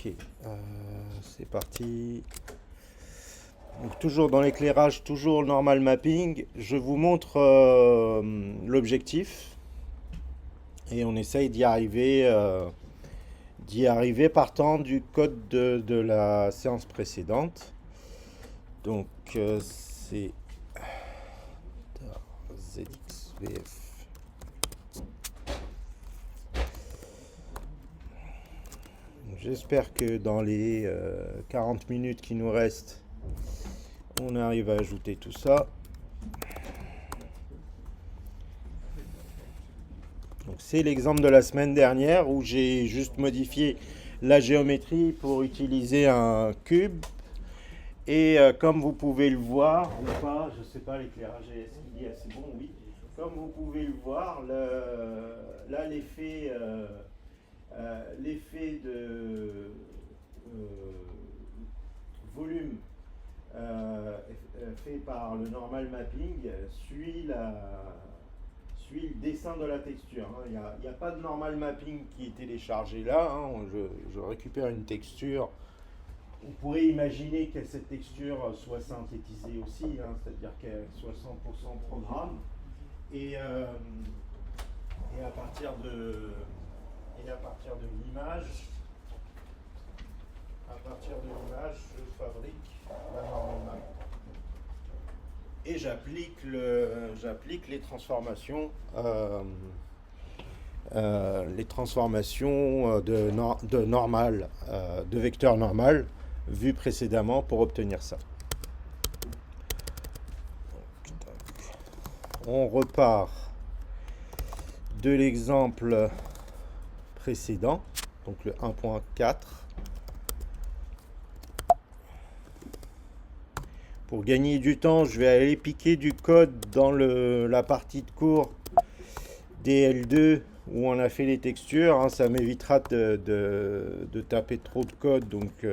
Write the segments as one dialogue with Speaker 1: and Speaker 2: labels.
Speaker 1: Ok, c'est parti. Donc, toujours dans l'éclairage, toujours le normal mapping. Je vous montre l'objectif et on essaye d'y arriver partant du code de la séance précédente. Donc c'est ZXVF. J'espère que dans les 40 minutes qui nous restent, on arrive à ajouter tout ça. Donc c'est l'exemple de la semaine dernière où j'ai juste modifié la géométrie pour utiliser un cube. Et comme vous pouvez le voir, ou pas, je ne sais pas, l'éclairage est assez bon, oui. Comme vous pouvez le voir, là l'effet de volume fait par le normal mapping suit le dessin de la texture. Il n'y a pas de normal mapping qui est téléchargé là. Je récupère une texture. On pourrait imaginer que cette texture soit synthétisée aussi, c'est-à-dire qu'elle soit 100% programme. Et à partir de l'image, je fabrique la normal map. Et j'applique les transformations de normal, de vecteur normal vu précédemment pour obtenir ça. On repart de l'exemple précédent, donc le 1.4. Pour gagner du temps, je vais aller piquer du code dans la partie de cours DL2 où on a fait les textures. Ça m'évitera de taper trop de code. Donc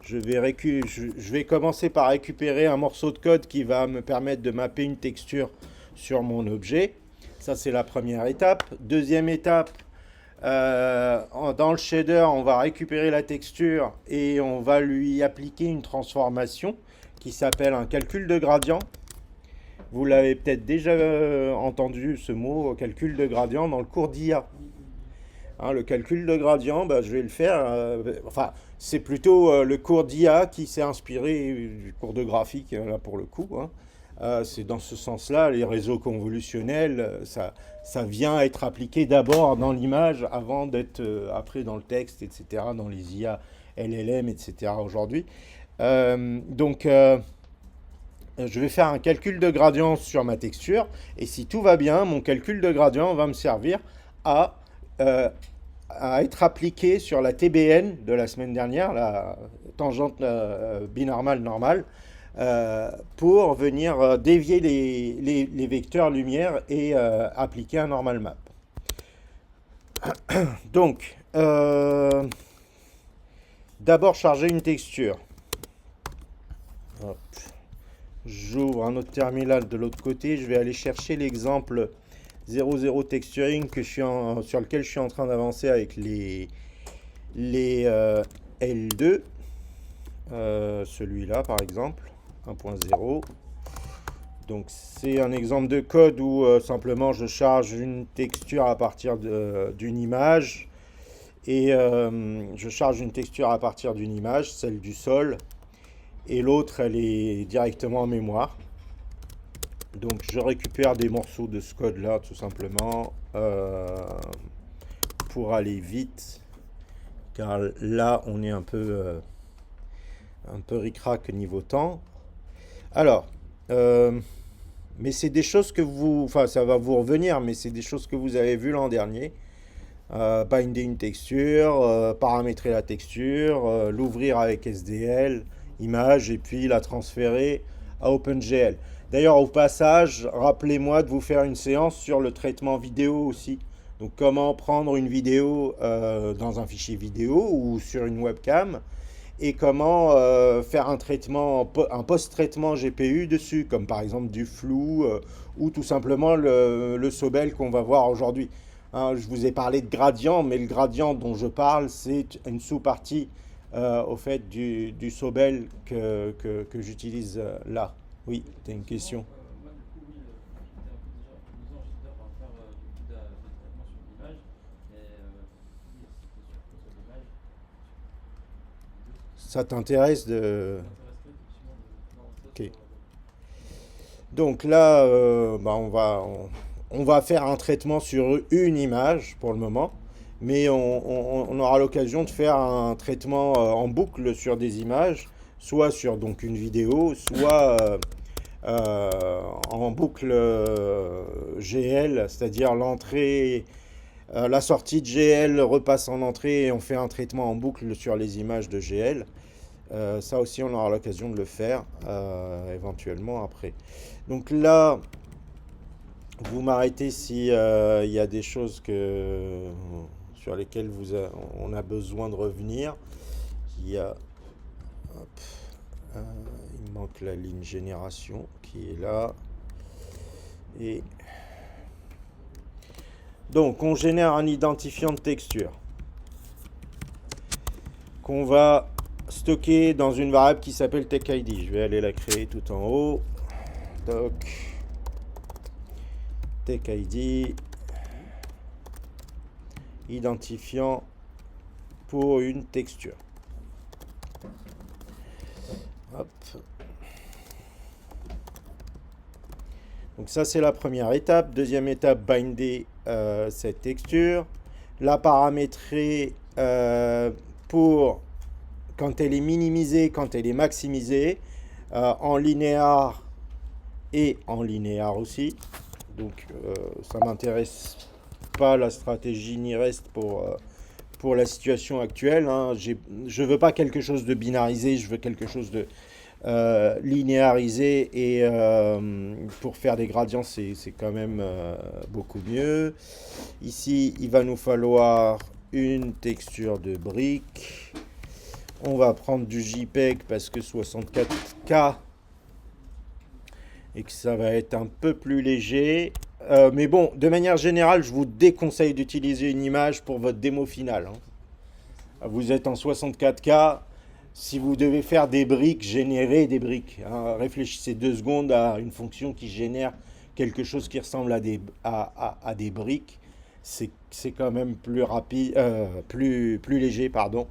Speaker 1: je vais commencer par récupérer un morceau de code qui va me permettre de mapper une texture sur mon objet. Ça, c'est la première étape. Deuxième étape, dans le shader, on va récupérer la texture et on va lui appliquer une transformation qui s'appelle un calcul de gradient. Vous l'avez peut-être déjà entendu ce mot, calcul de gradient, dans le cours d'IA. Le calcul de gradient, je vais le faire. C'est plutôt le cours d'IA qui s'est inspiré du cours de graphique, là pour le coup. C'est dans ce sens-là, les réseaux convolutionnels, ça vient être appliqué d'abord dans l'image avant d'être après dans le texte, etc., dans les IA, LLM, etc. aujourd'hui. Je vais faire un calcul de gradient sur ma texture et si tout va bien, mon calcul de gradient va me servir à être appliqué sur la TBN de la semaine dernière, la tangente binormale normale, pour venir dévier les vecteurs lumière et appliquer un normal map. Donc, d'abord charger une texture. Hop. J'ouvre un autre terminal de l'autre côté. Je vais aller chercher l'exemple 00 texturing sur lequel je suis en train d'avancer avec les L2. Celui-là, par exemple, 1.0. Donc, c'est un exemple de code où simplement je charge une texture à partir d'une image. Et je charge une texture à partir d'une image, celle du sol. Et l'autre, elle est directement en mémoire. Donc je récupère des morceaux de ce code-là, tout simplement, pour aller vite. Car là, on est un peu ric-rac niveau temps. Alors, mais c'est des choses que ça va vous revenir, mais c'est des choses que vous avez vues l'an dernier. Binder une texture, paramétrer la texture, l'ouvrir avec SDL, image, et puis la transférer à OpenGL. D'ailleurs, au passage, rappelez-moi de vous faire une séance sur le traitement vidéo aussi. Donc, comment prendre une vidéo dans un fichier vidéo ou sur une webcam et comment faire un post-traitement GPU dessus, comme par exemple du flou ou tout simplement le Sobel qu'on va voir aujourd'hui. Je vous ai parlé de gradient, mais le gradient dont je parle, c'est une sous-partie au fait du Sobel que j'utilise là. Oui, tu as une question.
Speaker 2: Moi, du coup, oui, j'étais un peu déjà nous j'étais en train de faire beaucoup de traitements sur l'image, mais du coup, c'était sur photo d'image. Les deux,
Speaker 1: Ça t'intéresse
Speaker 2: ça
Speaker 1: de...
Speaker 2: m'intéresserait effectivement de lancer
Speaker 1: Ok.
Speaker 2: sur.
Speaker 1: Donc là, bah, on va faire un traitement sur une image pour le moment, mais on aura l'occasion de faire un traitement en boucle sur des images, soit sur donc une vidéo, soit en boucle GL, c'est-à-dire l'entrée, la sortie de GL repasse en entrée et on fait un traitement en boucle sur les images de GL. Ça aussi, on aura l'occasion de le faire éventuellement après. Donc là, vous m'arrêtez si il y a des choses sur lesquelles on a besoin de revenir. Il y a, hop, euh, il manque la ligne génération qui est là. Et donc, on génère un identifiant de texture qu'on va stocker dans une variable qui s'appelle TechID. Je vais aller la créer tout en haut. Doc, TechID, identifiant pour une texture. Hop. Donc ça c'est la première étape. Deuxième étape, binder cette texture. La paramétrer pour quand elle est minimisée, quand elle est maximisée, en linéaire et en linéaire aussi. Donc ça m'intéresse pas la stratégie ni reste pour la situation actuelle. Hein. Je veux pas quelque chose de binarisé, je veux quelque chose de linéarisé et pour faire des gradients c'est quand même beaucoup mieux. Ici il va nous falloir une texture de brique. On va prendre du JPEG parce que 64K et que ça va être un peu plus léger. Mais bon, de manière générale, je vous déconseille d'utiliser une image pour votre démo finale. Hein. Vous êtes en 64K. Si vous devez faire des briques, générer des briques. Hein, réfléchissez 2 secondes à une fonction qui génère quelque chose qui ressemble à des briques. C'est quand même plus rapide, plus léger, pardon.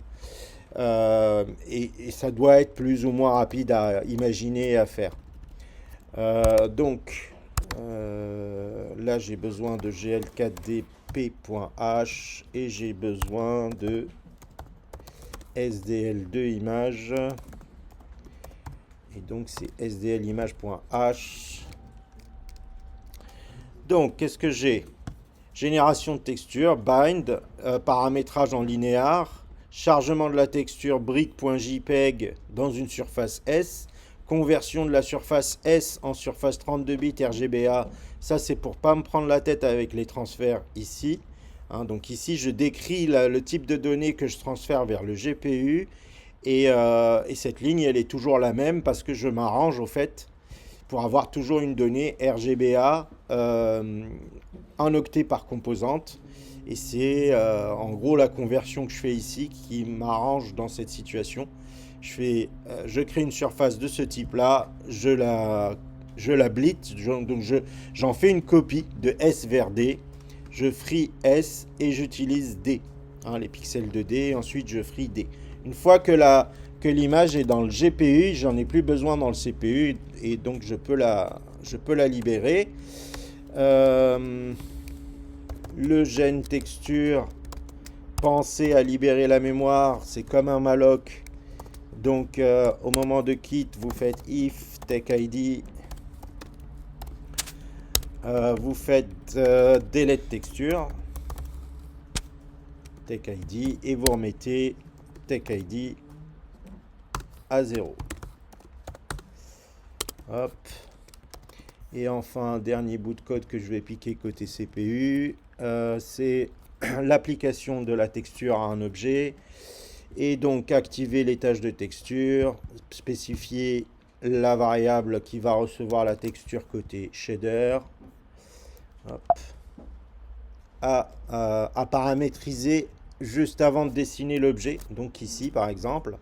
Speaker 1: Et ça doit être plus ou moins rapide à imaginer et à faire. Donc, là j'ai besoin de gl4dp.h et j'ai besoin de sdl2 image. Et donc c'est sdlimage.h. Donc, qu'est-ce que j'ai? Génération de texture, bind, paramétrage en linéaire, chargement de la texture brique.jpeg dans une surface S, conversion de la surface S en surface 32 bits RGBA. Ça, c'est pour pas me prendre la tête avec les transferts ici. Hein, donc ici, je décris le type de données que je transfère vers le GPU. Et cette ligne, elle est toujours la même parce que je m'arrange au fait pour avoir toujours une donnée RGBA en octets par composante. Et c'est en gros la conversion que je fais ici qui m'arrange dans cette situation. Je crée une surface de ce type-là, je la blitz, donc j'en fais une copie de S vers D, je free S et j'utilise D, hein, les pixels de D, ensuite je free D. Une fois que l'image est dans le GPU, j'en ai plus besoin dans le CPU et donc je peux la libérer. Le gen texture, pensez à libérer la mémoire, c'est comme un malloc. Donc au moment de quit, vous faites if techid, vous faites delete texture, techid et vous remettez techid à 0. Hop. Et enfin, dernier bout de code que je vais piquer côté CPU, c'est l'application de la texture à un objet. Et donc activer les tâches de texture, spécifier la variable qui va recevoir la texture côté shader, hop, à paramétriser juste avant de dessiner l'objet, donc ici par exemple.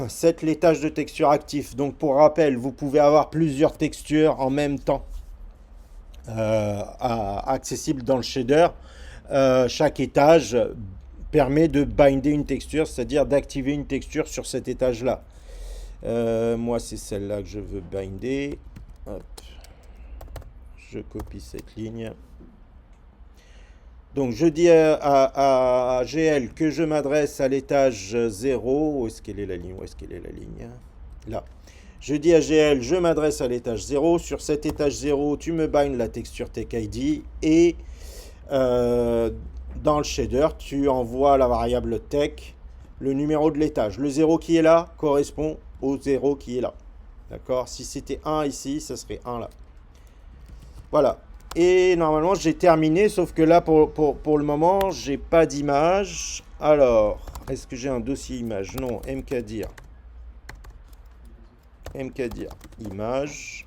Speaker 1: Set l'étage de texture actif. Donc pour rappel, vous pouvez avoir plusieurs textures en même temps accessibles dans le shader. Chaque étage permet de binder une texture, c'est-à-dire d'activer une texture sur cet étage-là. Moi, c'est celle-là que je veux binder. Hop. Je copie cette ligne. Donc, je dis à GL que je m'adresse à l'étage 0. Où est-ce qu'elle est la ligne? Où est-ce qu'elle est la ligne? Là. Je dis à GL, je m'adresse à l'étage 0. Sur cet étage 0, tu me binds la texture TechID et dans le shader, tu envoies la variable tech, le numéro de l'étage. Le 0 qui est là correspond au 0 qui est là. D'accord? Si c'était 1 ici, ça serait 1 là. Voilà. Et normalement, j'ai terminé, sauf que là, pour le moment, j'ai pas d'image. Alors, est-ce que j'ai un dossier image? Non, mkdir. Mkdir, image.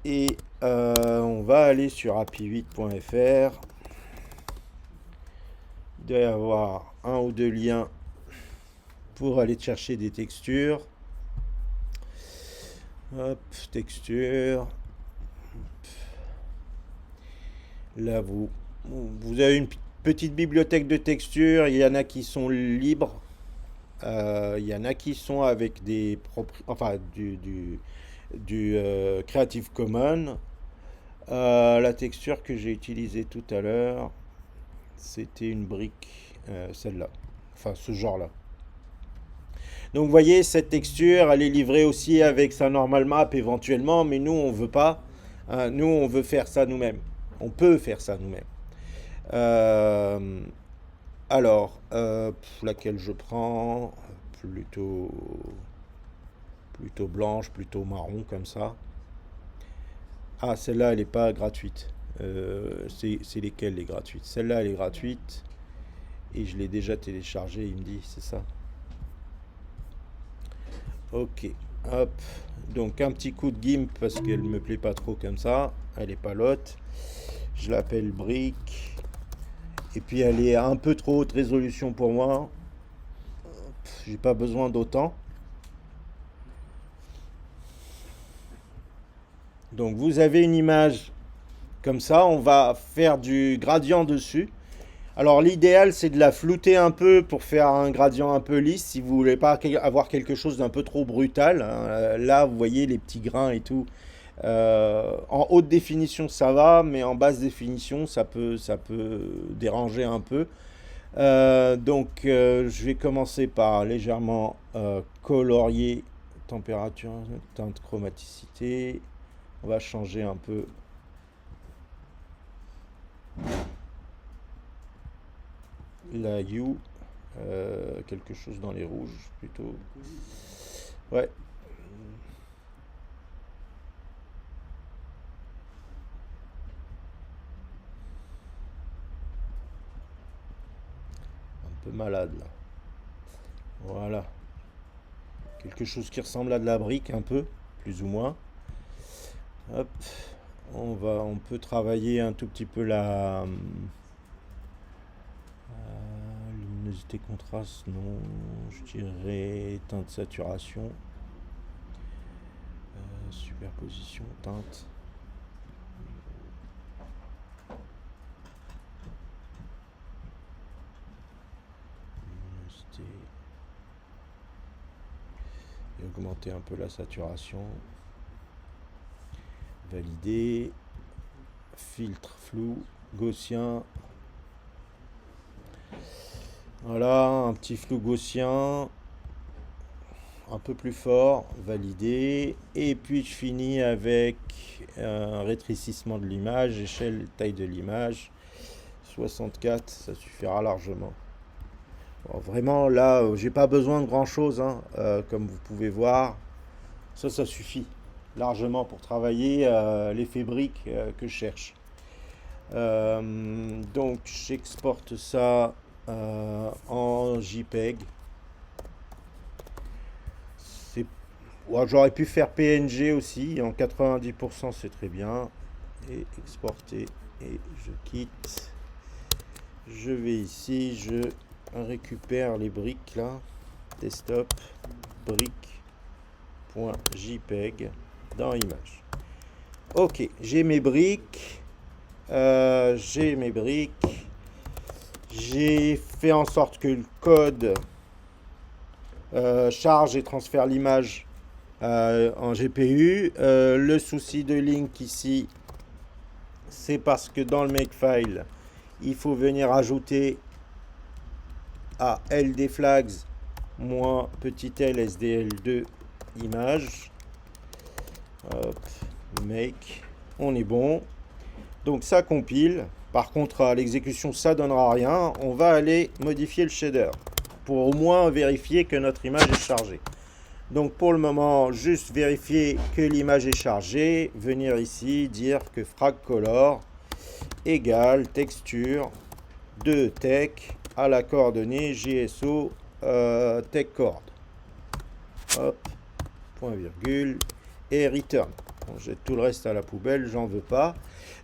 Speaker 1: Et on va aller sur api8.fr. Il doit y avoir un ou deux liens pour aller chercher des textures. Hop, texture. Là, vous avez une petite bibliothèque de textures. Il y en a qui sont libres. Il y en a qui sont avec des du Creative Commons. La texture que j'ai utilisée tout à l'heure, c'était une brique, celle-là. Enfin, ce genre-là. Donc, vous voyez, cette texture, elle est livrée aussi avec sa normal map éventuellement, mais nous, on veut pas. Nous, on veut faire ça nous-mêmes. On peut faire ça nous-mêmes. Alors, laquelle je prends? Plutôt blanche, plutôt marron, comme ça. Ah, celle-là, elle n'est pas gratuite. C'est lesquelles les gratuites? Celle-là, elle est gratuite. Et je l'ai déjà téléchargée, il me dit, c'est ça. Ok, hop. Donc, un petit coup de gimp parce qu'elle me plaît pas trop comme ça. Elle est palote. Je l'appelle brique. Et puis, elle est à un peu trop haute résolution pour moi. J'ai pas besoin d'autant. Donc, vous avez une image comme ça. On va faire du gradient dessus. Alors l'idéal c'est de la flouter un peu pour faire un gradient un peu lisse si vous voulez pas avoir quelque chose d'un peu trop brutal. Là vous voyez les petits grains et tout. En haute définition ça va, mais en basse définition ça peut déranger un peu. Je vais commencer par légèrement colorier, température, teinte, chromaticité. On va changer un peu. La hue, quelque chose dans les rouges plutôt. Ouais. Un peu malade là. Voilà. Quelque chose qui ressemble à de la brique un peu, plus ou moins. Hop. On peut travailler un tout petit peu la luminosité, contraste, non, je dirais teinte, saturation, superposition, teinte. Luminosité. Et augmenter un peu la saturation. Valider. Filtre flou, gaussien. Voilà, un petit flou gaussien, un peu plus fort, validé. Et puis je finis avec un rétrécissement de l'image, échelle, taille de l'image, 64, ça suffira largement. Bon, vraiment, là, j'ai pas besoin de grand chose, hein, comme vous pouvez voir. Ça suffit largement pour travailler l'effet brique que je cherche. Donc j'exporte ça en JPEG. Ouais, j'aurais pu faire PNG aussi, en 90% c'est très bien. Et exporter et je quitte. Je vais ici, je récupère les briques là, desktop, briques.jpeg dans image. Ok, j'ai mes briques, j'ai fait en sorte que le code charge et transfère l'image en GPU. Le souci de link ici, c'est parce que dans le makefile, il faut venir ajouter à ldflags moins petit l sdl2 image. Hop, make, on est bon. Donc ça compile. Par contre, à l'exécution, ça donnera rien. On va aller modifier le shader pour au moins vérifier que notre image est chargée. Donc pour le moment, juste vérifier que l'image est chargée. Venir ici, dire que fragColor égale texture de tech à la coordonnée JSO techCord. Hop, point virgule et return. On jette tout le reste à la poubelle, j'en veux pas.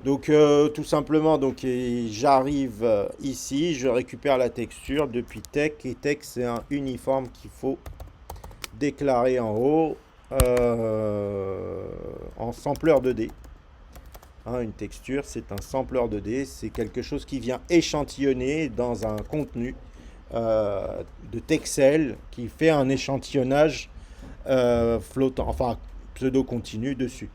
Speaker 1: Donc tout simplement, donc j'arrive ici, je récupère la texture depuis tech et tech c'est un uniforme qu'il faut déclarer en haut en sampler 2D. Hein, une texture, c'est un sampler 2D, c'est quelque chose qui vient échantillonner dans un contenu de Texel qui fait un échantillonnage flottant, enfin pseudo-continu dessus.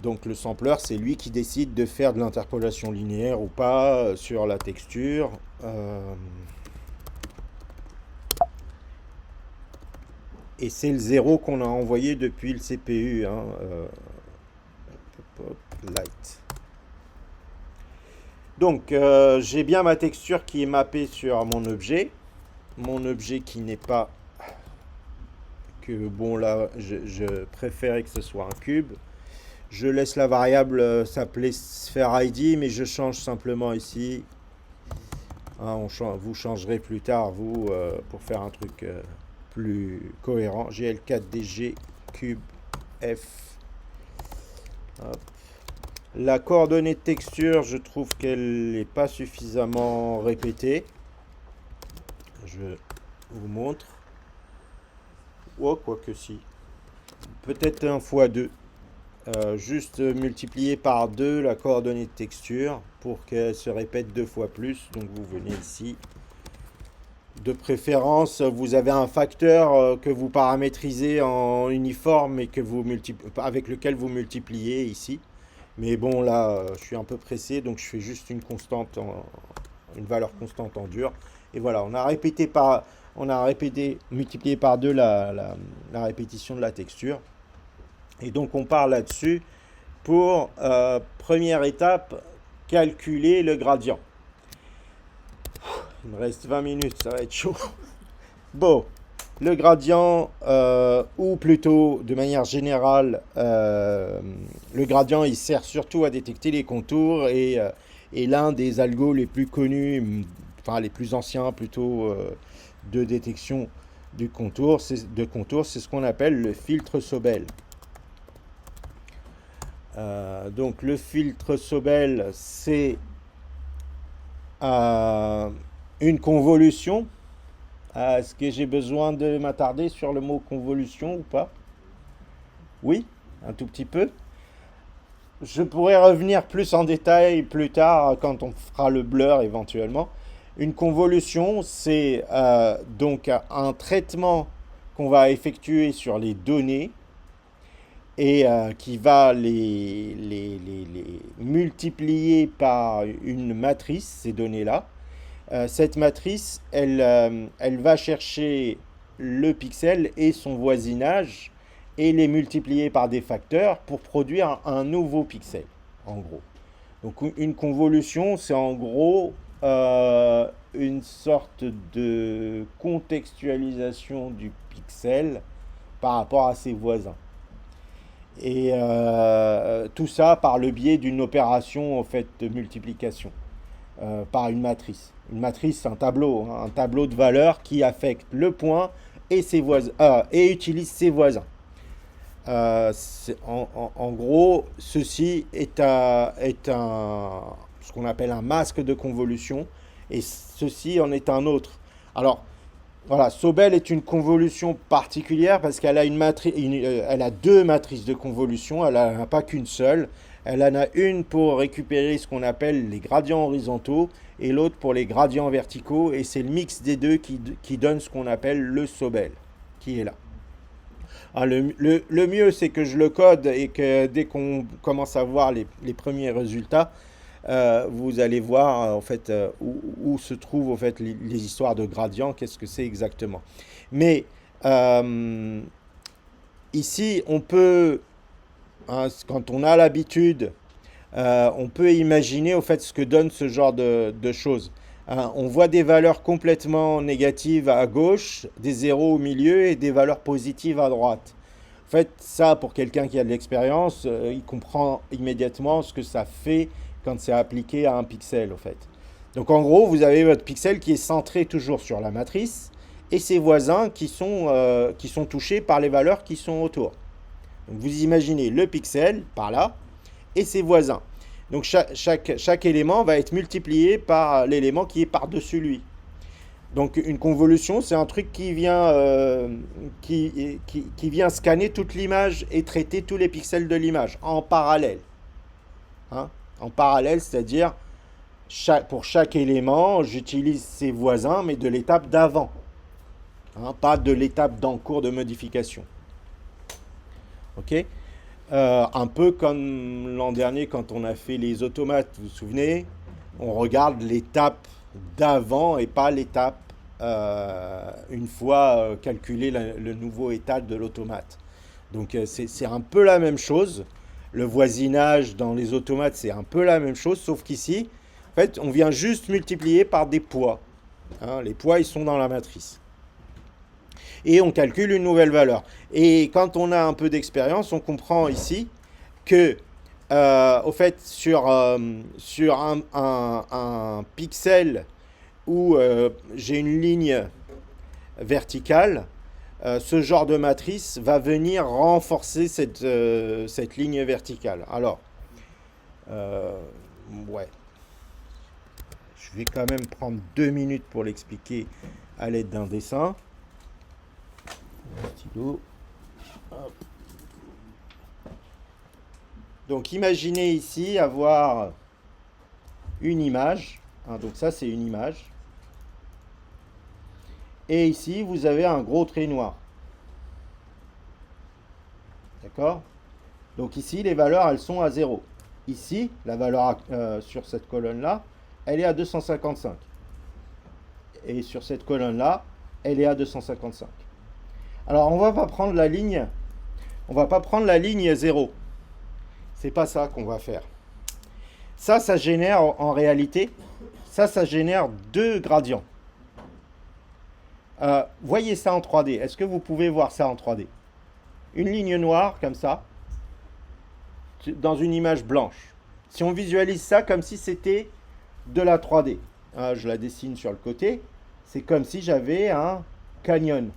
Speaker 1: Donc le sampler, c'est lui qui décide de faire de l'interpolation linéaire ou pas sur la texture. Et c'est le 0 qu'on a envoyé depuis le CPU. Hein, light. Donc j'ai bien ma texture qui est mappée sur mon objet. Mon objet qui n'est pas que, bon là, je préférais que ce soit un cube. Je laisse la variable s'appeler sphere_id, mais je change simplement ici. Hein, vous changerez plus tard, vous, pour faire un truc plus cohérent. GL4DG cube F. Hop. La coordonnée de texture, je trouve qu'elle n'est pas suffisamment répétée. Je vous montre. Oh, quoique si. Peut-être 1 fois 2. Juste multiplier par 2 la coordonnée de texture pour qu'elle se répète 2 fois plus. Donc vous venez ici. De préférence, vous avez un facteur que vous paramétrisez en uniforme et que vous avec lequel vous multipliez ici. Mais bon, là, je suis un peu pressé, donc je fais juste une constante, une valeur constante en dur. Et voilà, on a multiplié par 2 la répétition de la texture. Et donc on part là-dessus pour, première étape, calculer le gradient. Il me reste 20 minutes, ça va être chaud. Bon, le gradient, ou plutôt de manière générale, le gradient il sert surtout à détecter les contours et l'un des algos les plus connus, enfin les plus anciens plutôt, de détection du contour, c'est ce qu'on appelle le filtre Sobel. Donc le filtre Sobel, c'est une convolution. Est-ce que j'ai besoin de m'attarder sur le mot convolution ou pas? Oui, un tout petit peu. Je pourrais revenir plus en détail plus tard quand on fera le blur éventuellement. Une convolution, c'est donc un traitement qu'on va effectuer sur les données et qui va les multiplier par une matrice, ces données-là. Cette matrice, elle va chercher le pixel et son voisinage et les multiplier par des facteurs pour produire un nouveau pixel, en gros. Donc une convolution, c'est en gros une sorte de contextualisation du pixel par rapport à ses voisins. Et tout ça par le biais d'une opération en fait, de multiplication par une matrice. Une matrice, c'est un tableau de valeurs qui affecte le point et ses voisins, et utilise ses voisins. En gros, ceci est ce qu'on appelle un masque de convolution, et ceci en est un autre. Alors, voilà, Sobel est une convolution particulière parce qu'elle a elle a deux matrices de convolution, elle n'en a pas qu'une seule. Elle en a une pour récupérer ce qu'on appelle les gradients horizontaux et l'autre pour les gradients verticaux, et c'est le mix des deux qui donne ce qu'on appelle le Sobel, qui est là. Ah, le mieux, c'est que je le code et que dès qu'on commence à voir les premiers résultats, vous allez voir en fait où se trouvent en fait les histoires de gradients, qu'est-ce que c'est exactement. Mais euh, ici, on peut, hein, quand on a l'habitude, on peut imaginer au fait ce que donne ce genre de choses. Hein, on voit des valeurs complètement négatives à gauche, des zéros au milieu et des valeurs positives à droite. En fait, ça, pour quelqu'un qui a de l'expérience, il comprend immédiatement ce que ça fait quand c'est appliqué à un pixel, en fait. Donc, en gros, vous avez votre pixel qui est centré toujours sur la matrice et ses voisins qui sont touchés par les valeurs qui sont autour. Donc, vous imaginez le pixel par là et ses voisins. Donc, chaque élément va être multiplié par l'élément qui est par-dessus lui. Donc une convolution, c'est un truc qui vient scanner toute l'image et traiter tous les pixels de l'image en parallèle. Hein. En parallèle, c'est-à-dire pour chaque élément, j'utilise ses voisins, mais de l'étape d'avant. Hein, pas de l'étape d'en cours de modification. Ok. Un peu comme l'an dernier quand on a fait les automates, vous vous souvenez, on regarde l'étape d'avant et pas l'étape une fois calculé le nouveau état de l'automate. Donc c'est un peu la même chose. Le voisinage dans les automates, c'est un peu la même chose, sauf qu'ici, en fait, on vient juste multiplier par des poids. Hein, les poids, ils sont dans la matrice. Et on calcule une nouvelle valeur. Et quand on a un peu d'expérience, on comprend ici que, au fait, sur un pixel où j'ai une ligne verticale, ce genre de matrice va venir renforcer cette ligne verticale. Alors, ouais, je vais quand même prendre 2 minutes pour l'expliquer à l'aide d'un dessin. Un stylo. Hop. Donc imaginez ici avoir une image. Hein, donc ça c'est une image. Et ici vous avez un gros trait noir. D'accord? Donc ici les valeurs elles sont à 0. Ici la valeur sur cette colonne là elle est à 255. Et sur cette colonne là elle est à 255. Alors on va pas prendre la ligne, on va pas prendre la ligne 0. C'est pas ça qu'on va faire. Ça génère en réalité, ça génère deux gradients. Voyez ça en 3D. Est-ce que vous pouvez voir ça en 3D? Une ligne noire comme ça, dans une image blanche. Si on visualise ça comme si c'était de la 3D, je la dessine sur le côté, c'est comme si j'avais un canyon.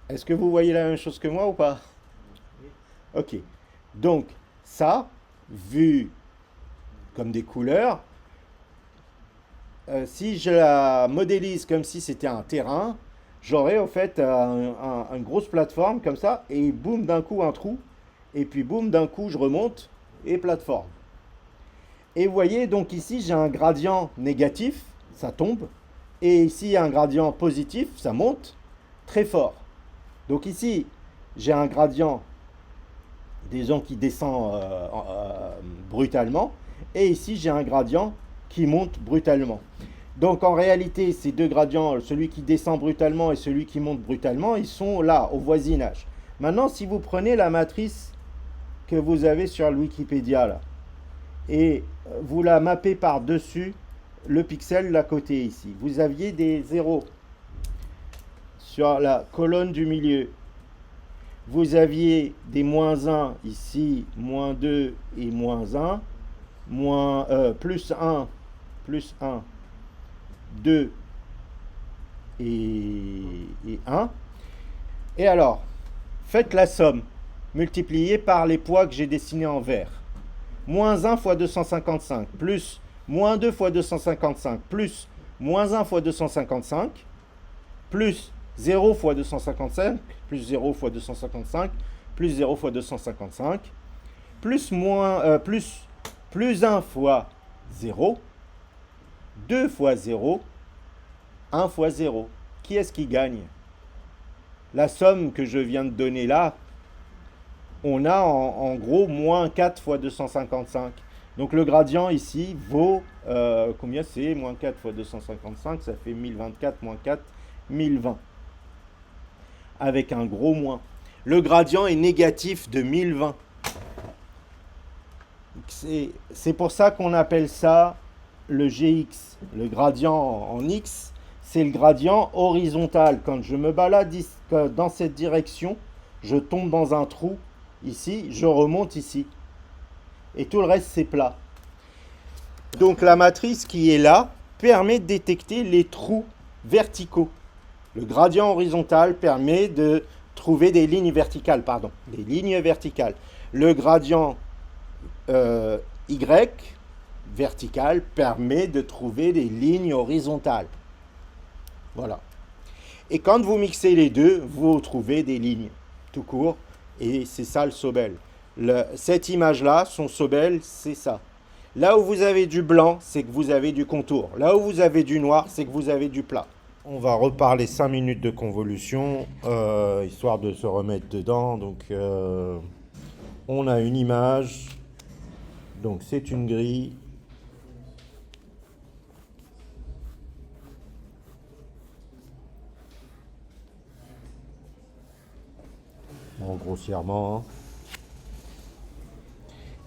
Speaker 1: Est-ce que vous voyez la même chose que moi ou pas? Ok. Donc, ça, vu comme des couleurs, si je la modélise comme si c'était un terrain, j'aurais en fait une grosse plateforme comme ça, et boum, d'un coup un trou, et puis boum, d'un coup je remonte, et plateforme. Et vous voyez, donc ici j'ai un gradient négatif, ça tombe, et ici un gradient positif, ça monte très fort. Donc ici, j'ai un gradient, disons, qui descend brutalement, et ici, j'ai un gradient qui monte brutalement. Donc en réalité, ces deux gradients, celui qui descend brutalement et celui qui monte brutalement, ils sont là, au voisinage. Maintenant, si vous prenez la matrice que vous avez sur le Wikipédia, là, et vous la mappez par-dessus le pixel d'à côté ici, vous aviez des zéros. Sur la colonne du milieu, vous aviez des moins 1 ici, moins 2 et moins 1, plus 1, 2 et 1. Et alors, faites la somme, multipliée par les poids que j'ai dessinés en vert. Moins 1 fois 255, plus moins 2 fois 255, plus moins 1 fois 255, plus 0 fois 255, plus 0 fois 255, plus 0 fois 255, plus 1 fois 0, 2 fois 0, 1 fois 0. Qui est-ce qui gagne? La somme que je viens de donner là, on a en gros moins 4 fois 255. Donc le gradient ici vaut, combien c'est? Moins 4 fois 255, ça fait 1024 moins 4, 1020. Avec un gros moins. Le gradient est négatif de 1020. C'est pour ça qu'on appelle ça le Gx. Le gradient en x, c'est le gradient horizontal. Quand je me balade dans cette direction, je tombe dans un trou ici, je remonte ici. Et tout le reste, c'est plat. Donc la matrice qui est là permet de détecter les trous verticaux. Le gradient horizontal permet de trouver des lignes verticales, des lignes verticales. Le gradient Y vertical permet de trouver des lignes horizontales. Voilà. Et quand vous mixez les deux, vous trouvez des lignes, tout court. Et c'est ça le Sobel. Cette image-là, son Sobel, c'est ça. Là où vous avez du blanc, c'est que vous avez du contour. Là où vous avez du noir, c'est que vous avez du plat. On va reparler 5 minutes de convolution, histoire de se remettre dedans. Donc, on a une image. Donc, c'est une grille. Bon, grossièrement. Hein.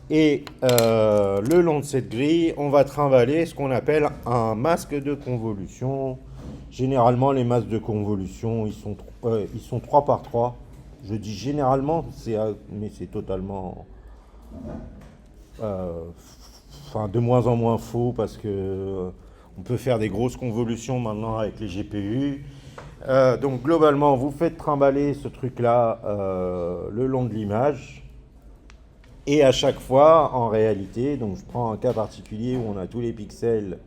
Speaker 1: Et le long de cette grille, on va trimballer ce qu'on appelle un masque de convolution. Généralement, les masques de convolution, ils sont 3 par 3. Je dis généralement, mais c'est totalement... de moins en moins faux parce que on peut faire des grosses convolutions maintenant avec les GPU. Donc globalement, vous faites trimballer ce truc-là le long de l'image. Et à chaque fois, en réalité, donc je prends un cas particulier où on a tous les pixels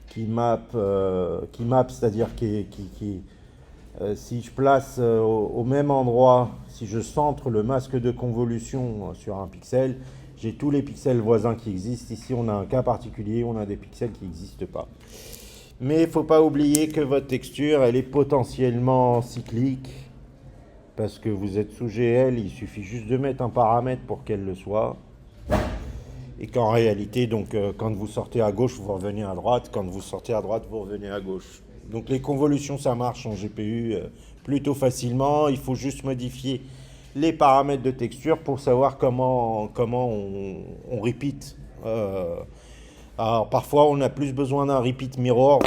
Speaker 1: qui mappent, c'est-à-dire si je place au même endroit, si je centre le masque de convolution sur un pixel, j'ai tous les pixels voisins qui existent. Ici, on a un cas particulier, on a des pixels qui n'existent pas. Mais il ne faut pas oublier que votre texture, elle est potentiellement cyclique. Parce que vous êtes sous GL, il suffit juste de mettre un paramètre pour qu'elle le soit. Et qu'en réalité, donc, quand vous sortez à gauche, vous revenez à droite. Quand vous sortez à droite, vous revenez à gauche. Donc les convolutions, ça marche en GPU plutôt facilement. Il faut juste modifier les paramètres de texture pour savoir comment on repeat. Alors parfois, on a plus besoin d'un repeat mirror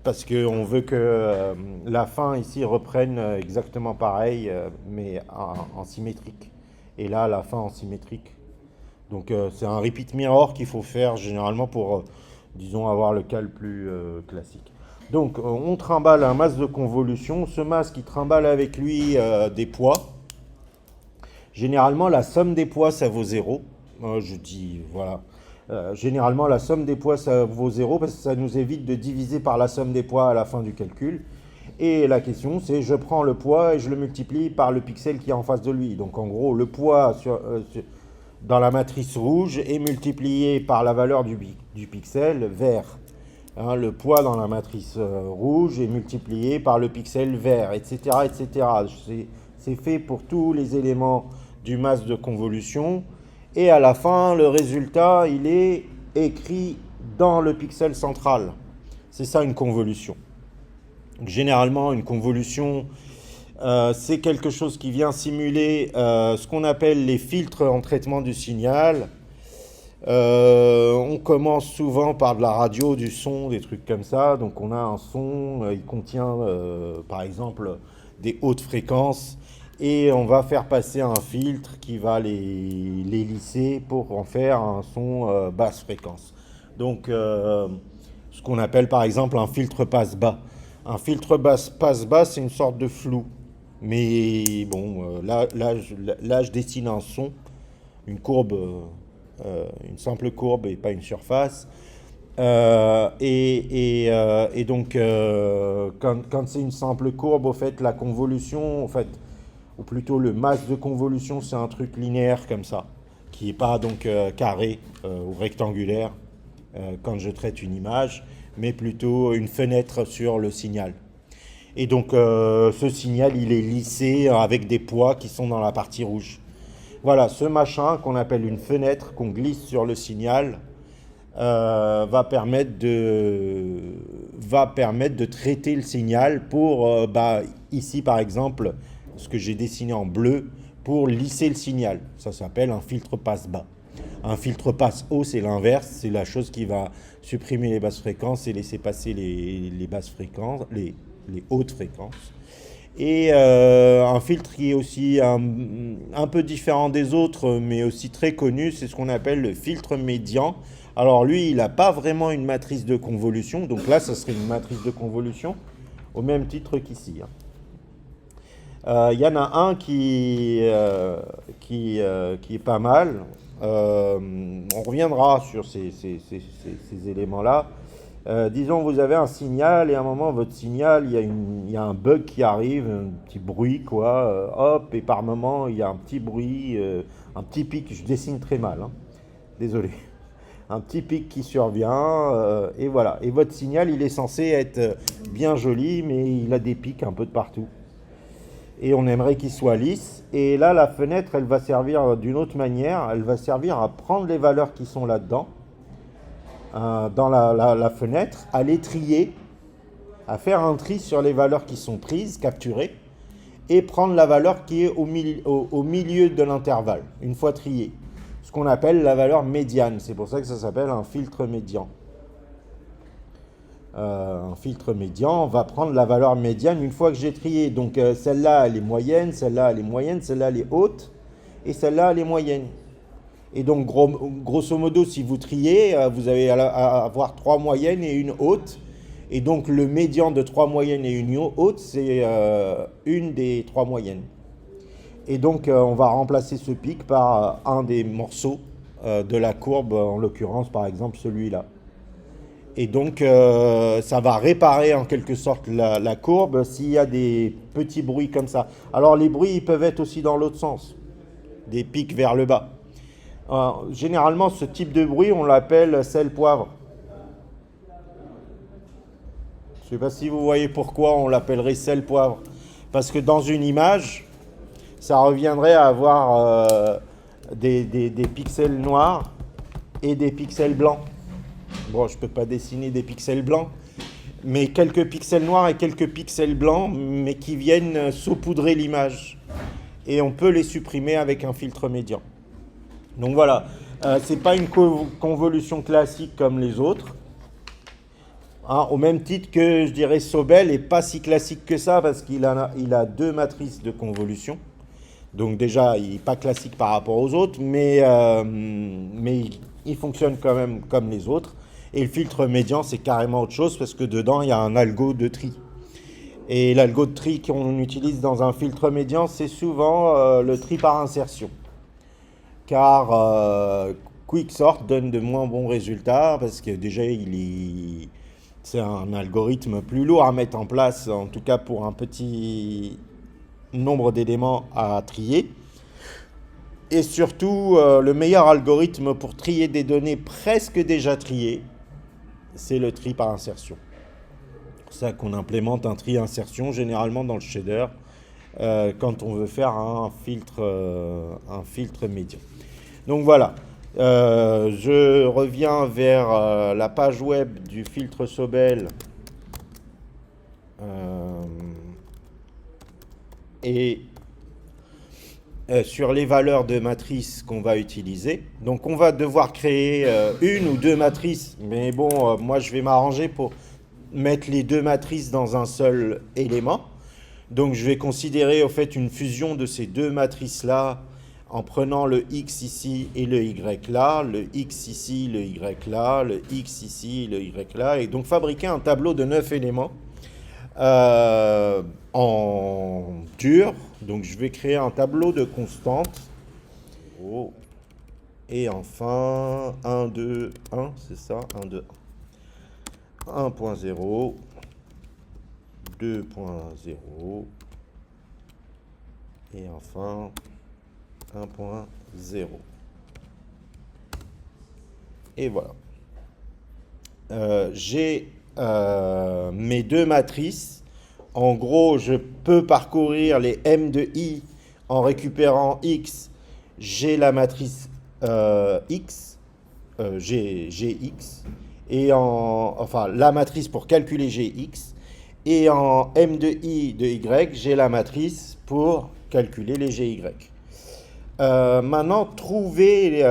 Speaker 1: parce qu'on veut que la fin ici reprenne exactement pareil, mais en symétrique. Et là, la fin en symétrique. Donc c'est un repeat mirror qu'il faut faire généralement pour, disons, avoir le cas le plus classique. Donc on trimballe un masque de convolution. Ce masque, il trimballe avec lui des poids. Généralement, la somme des poids, ça vaut 0. Je dis, voilà. Généralement, la somme des poids, ça vaut 0 parce que ça nous évite de diviser par la somme des poids à la fin du calcul. Et la question, c'est je prends le poids et je le multiplie par le pixel qui est en face de lui. Donc, en gros, le poids dans la matrice rouge est multiplié par la valeur du pixel vert. Hein, le poids dans la matrice rouge est multiplié par le pixel vert, etc. etc. C'est fait pour tous les éléments du masque de convolution. Et à la fin, le résultat, il est écrit dans le pixel central. C'est ça une convolution. Donc, généralement, une convolution, c'est quelque chose qui vient simuler ce qu'on appelle les filtres en traitement du signal. On commence souvent par de la radio, du son, des trucs comme ça. Donc on a un son, il contient par exemple des hautes fréquences. Et on va faire passer un filtre qui va les lisser pour en faire un son basse fréquence. Donc, ce qu'on appelle par exemple un filtre passe-bas. Un filtre passe-bas, c'est une sorte de flou. Mais bon, là, je dessine un son, une courbe, une simple courbe et pas une surface. Et donc, quand c'est une simple courbe, au fait, la convolution, au fait, ou plutôt le masse de convolution, c'est un truc linéaire comme ça, qui n'est pas donc carré ou rectangulaire quand je traite une image, mais plutôt une fenêtre sur le signal. Et donc, ce signal, il est lissé avec des poids qui sont dans la partie rouge. Voilà, ce machin qu'on appelle une fenêtre, qu'on glisse sur le signal, va permettre de traiter le signal pour, ici par exemple, ce que j'ai dessiné en bleu, pour lisser le signal. Ça s'appelle un filtre passe-bas. Un filtre passe-haut, c'est l'inverse, c'est la chose qui va supprimer les basses fréquences et laisser passer les basses fréquences, les hautes fréquences. Et un filtre qui est aussi un peu différent des autres, mais aussi très connu, c'est ce qu'on appelle le filtre médian. Alors lui, il n'a pas vraiment une matrice de convolution, donc là, ça serait une matrice de convolution, au même titre qu'ici. Il y en a un qui est pas mal. On reviendra sur ces éléments-là. Disons, vous avez un signal et à un moment, votre signal, il y a un bug qui arrive, un petit bruit, quoi. Hop, et par moment, il y a un petit bruit, un petit pic. Je dessine très mal, hein. Désolé. Un petit pic qui survient, et voilà. Et votre signal, il est censé être bien joli, mais il a des pics un peu de partout. Et on aimerait qu'il soit lisse. Et là, la fenêtre, elle va servir d'une autre manière. Elle va servir à prendre les valeurs qui sont là-dedans, dans la fenêtre, à les trier, à faire un tri sur les valeurs qui sont prises, capturées, et prendre la valeur qui est au milieu de l'intervalle, une fois triée. Ce qu'on appelle la valeur médiane. C'est pour ça que ça s'appelle un filtre médian. Un filtre médian va prendre la valeur médiane une fois que j'ai trié. Donc celle-là, elle est moyenne, celle-là, elle est moyenne, celle-là, elle est haute, et celle-là, elle est moyenne. Et donc, grosso modo, si vous triez, vous allez avoir 3 moyennes et une haute. Et donc, le médian de 3 moyennes et une haute, c'est une des 3 moyennes. Et donc, on va remplacer ce pic par un des morceaux de la courbe, en l'occurrence, par exemple, celui-là. Et donc, ça va réparer en quelque sorte la courbe s'il y a des petits bruits comme ça. Alors, les bruits, ils peuvent être aussi dans l'autre sens, des pics vers le bas. Généralement, ce type de bruit, on l'appelle sel-poivre. Je ne sais pas si vous voyez pourquoi on l'appellerait sel-poivre. Parce que dans une image, ça reviendrait à avoir des pixels noirs et des pixels blancs. Bon, je ne peux pas dessiner des pixels blancs, mais quelques pixels noirs et quelques pixels blancs, mais qui viennent saupoudrer l'image. Et on peut les supprimer avec un filtre médian. Donc voilà, c'est pas une convolution classique comme les autres. Au même titre que je dirais Sobel n'est pas si classique que ça parce qu'il a 2 matrices de convolution. Donc déjà, il n'est pas classique par rapport aux autres, mais il fonctionne quand même comme les autres. Et le filtre médian, c'est carrément autre chose parce que dedans, il y a un algo de tri. Et l'algo de tri qu'on utilise dans un filtre médian, c'est souvent le tri par insertion. Car Quicksort donne de moins bons résultats parce que déjà, c'est un algorithme plus lourd à mettre en place, en tout cas pour un petit nombre d'éléments à trier. Et surtout, le meilleur algorithme pour trier des données presque déjà triées, c'est le tri par insertion. C'est ça qu'on implémente un tri insertion généralement dans le shader quand on veut faire un filtre médian. Donc voilà, je reviens vers la page web du filtre Sobel et sur les valeurs de matrices qu'on va utiliser. Donc on va devoir créer une ou 2 matrices, mais bon, moi je vais m'arranger pour mettre les 2 matrices dans un seul élément. Donc je vais considérer au fait une fusion de ces 2 matrices-là en prenant le X ici et le Y là, le X ici, le Y là, le X ici, le Y là, et donc fabriquer un tableau de 9 éléments en dur. Donc je vais créer un tableau de constantes. Oh. Et enfin 1, 2, 1, c'est ça, 1, 2, 1. 1.0, 2.0 et enfin 1.0. Et voilà. J'ai mes deux matrices. En gros, je peux parcourir les M de I en récupérant X. J'ai la matrice X, Gx, et enfin la matrice pour calculer Gx. Et en M de I de Y, j'ai la matrice pour calculer les Gy. Maintenant, trouver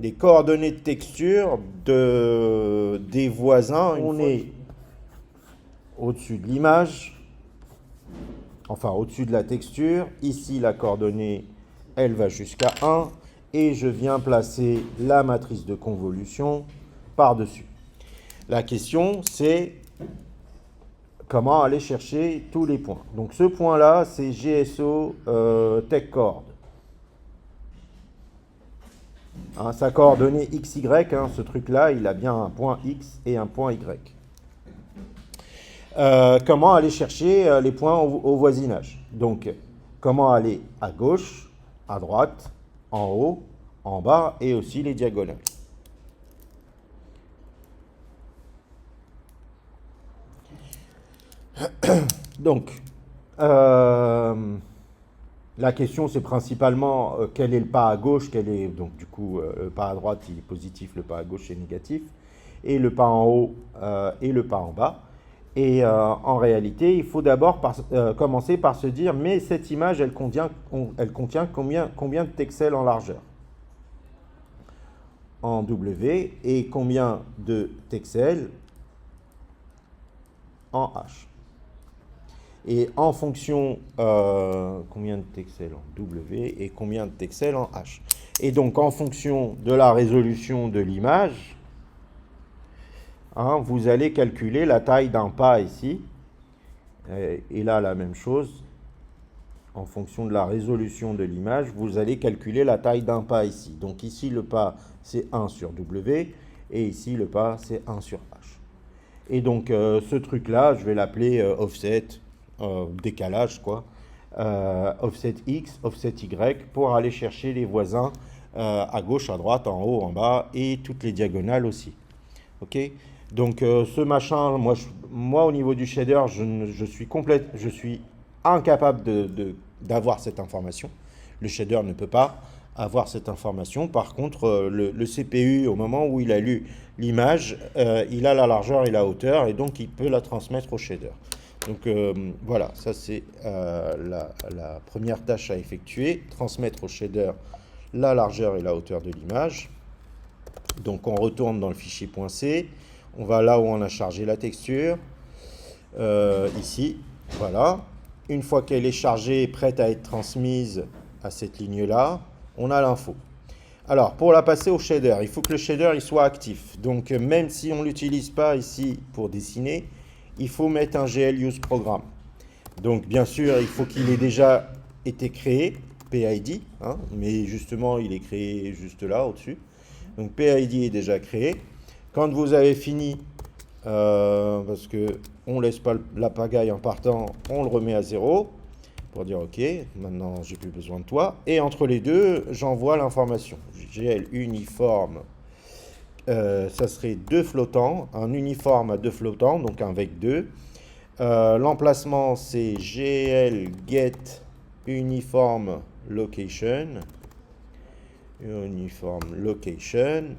Speaker 1: les coordonnées de texture des voisins. On est au-dessus de l'image, enfin au-dessus de la texture. Ici, la coordonnée, elle va jusqu'à 1. Et je viens placer la matrice de convolution par-dessus. La question, c'est comment aller chercher tous les points. Donc ce point-là, c'est GSO TechCord. Hein, sa coordonnée XY, hein, ce truc-là, il a bien un point X et un point Y. Comment aller chercher les points au voisinage. Donc, comment aller à gauche, à droite, en haut, en bas et aussi les diagonales. Donc, la question c'est principalement quel est le pas à gauche, quel est donc du coup le pas à droite il est positif, le pas à gauche est négatif, et le pas en haut et le pas en bas. Et en réalité, il faut d'abord commencer par se dire, mais cette image, elle contient combien de texels en largeur? En W, et combien de texels en H? Et en fonction, combien de texels en W et combien de texels en H? Et donc, en fonction de la résolution de l'image, hein, vous allez calculer la taille d'un pas ici. Et là, la même chose. En fonction de la résolution de l'image, vous allez calculer la taille d'un pas ici. Donc ici, le pas, c'est 1 sur W. Et ici, le pas, c'est 1 sur H. Et donc, ce truc-là, je vais l'appeler offset, décalage, quoi. Offset X, offset Y, pour aller chercher les voisins à gauche, à droite, en haut, en bas, et toutes les diagonales aussi. Ok? Donc, ce machin, moi, au niveau du shader, je suis incapable d'avoir cette information. Le shader ne peut pas avoir cette information. Par contre, le CPU, au moment où il a lu l'image, il a la largeur et la hauteur, et donc il peut la transmettre au shader. Donc voilà, ça c'est la première tâche à effectuer, transmettre au shader la largeur et la hauteur de l'image. Donc on retourne dans le fichier .c, on va là où on a chargé la texture, ici, voilà. Une fois qu'elle est chargée et prête à être transmise à cette ligne-là, on a l'info. Alors, pour la passer au shader, il faut que le shader il soit actif. Donc, même si on ne l'utilise pas ici pour dessiner, il faut mettre un GL Use Program. Donc, bien sûr, il faut qu'il ait déjà été créé, PID, hein, mais justement, il est créé juste là, au-dessus. Donc, PID est déjà créé. Quand vous avez fini, parce qu'on ne laisse pas la pagaille en partant, on le remet à 0 pour dire ok, maintenant j'ai plus besoin de toi. Et entre les deux, j'envoie l'information. GL uniforme, ça serait 2 flottants, un uniforme à 2 flottants, donc un vec 2. L'emplacement c'est GL get uniform location. Uniform location.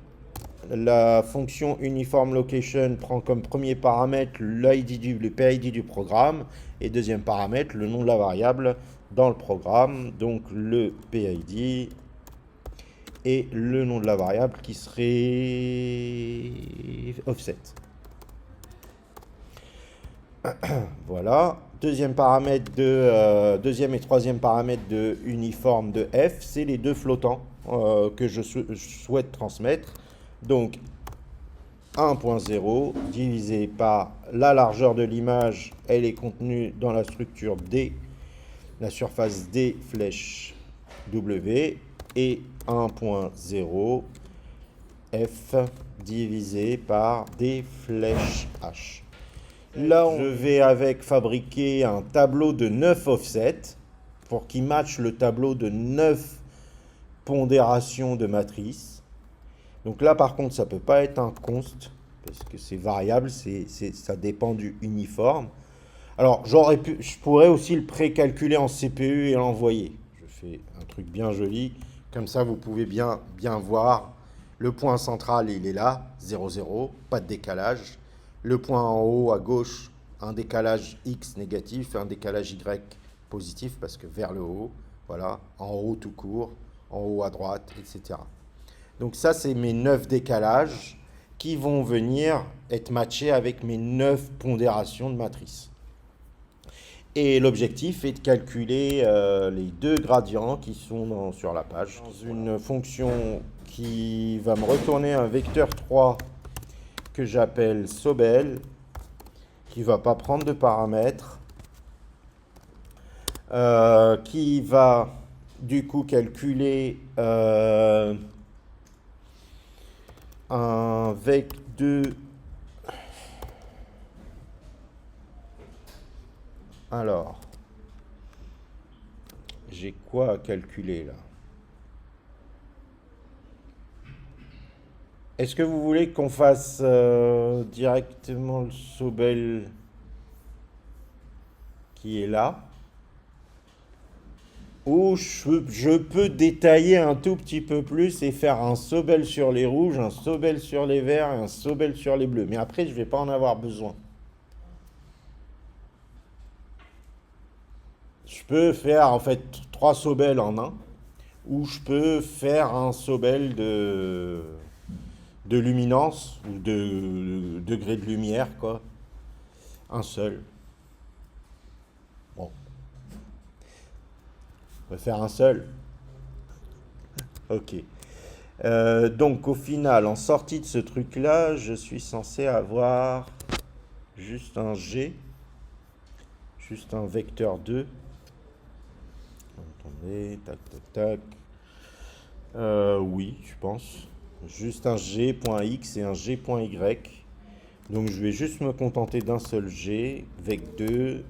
Speaker 1: La fonction uniform location prend comme premier paramètre le PID du programme et deuxième paramètre le nom de la variable dans le programme, donc le PID et le nom de la variable qui serait offset. Voilà. Deuxième et troisième paramètre de uniforme de F, c'est les deux flottants que je souhaite transmettre. Donc, 1.0 divisé par la largeur de l'image, elle est contenue dans la structure D, la surface D flèche W, et 1.0 F divisé par D flèche H. Là, je vais avec fabriquer un tableau de 9 offsets pour qu'il matche le tableau de 9 pondérations de matrice. Donc là, par contre, ça ne peut pas être un const, parce que c'est variable, ça dépend du uniforme. Alors, je pourrais aussi le précalculer en CPU et l'envoyer. Je fais un truc bien joli, comme ça vous pouvez bien voir. Le point central, il est là, 0, 0, pas de décalage. Le point en haut à gauche, un décalage X négatif, un décalage Y positif, parce que vers le haut, voilà, en haut tout court, en haut à droite, etc. Donc ça, c'est mes 9 décalages qui vont venir être matchés avec mes 9 pondérations de matrice. Et l'objectif est de calculer les 2 gradients qui sont sur la page. Dans une fonction qui va me retourner un vecteur 3 que j'appelle Sobel, qui ne va pas prendre de paramètres, qui va du coup calculer un vec2. Alors, j'ai quoi à calculer là? Est-ce que vous voulez qu'on fasse directement le Sobel qui est là? Ou je peux détailler un tout petit peu plus et faire un Sobel sur les rouges, un Sobel sur les verts et un Sobel sur les bleus. Mais après, je ne vais pas en avoir besoin. Je peux faire en fait 3 Sobel en un, ou je peux faire un Sobel de luminance ou de degré de lumière, quoi. Un seul. Bon. On va faire un seul. Ok. Donc au final, en sortie de ce truc-là, je suis censé avoir juste un G, juste un vecteur 2. Attendez, tac, tac, tac. Oui, je pense. Juste un G.X et un G.Y. Donc je vais juste me contenter d'un seul G, vec2,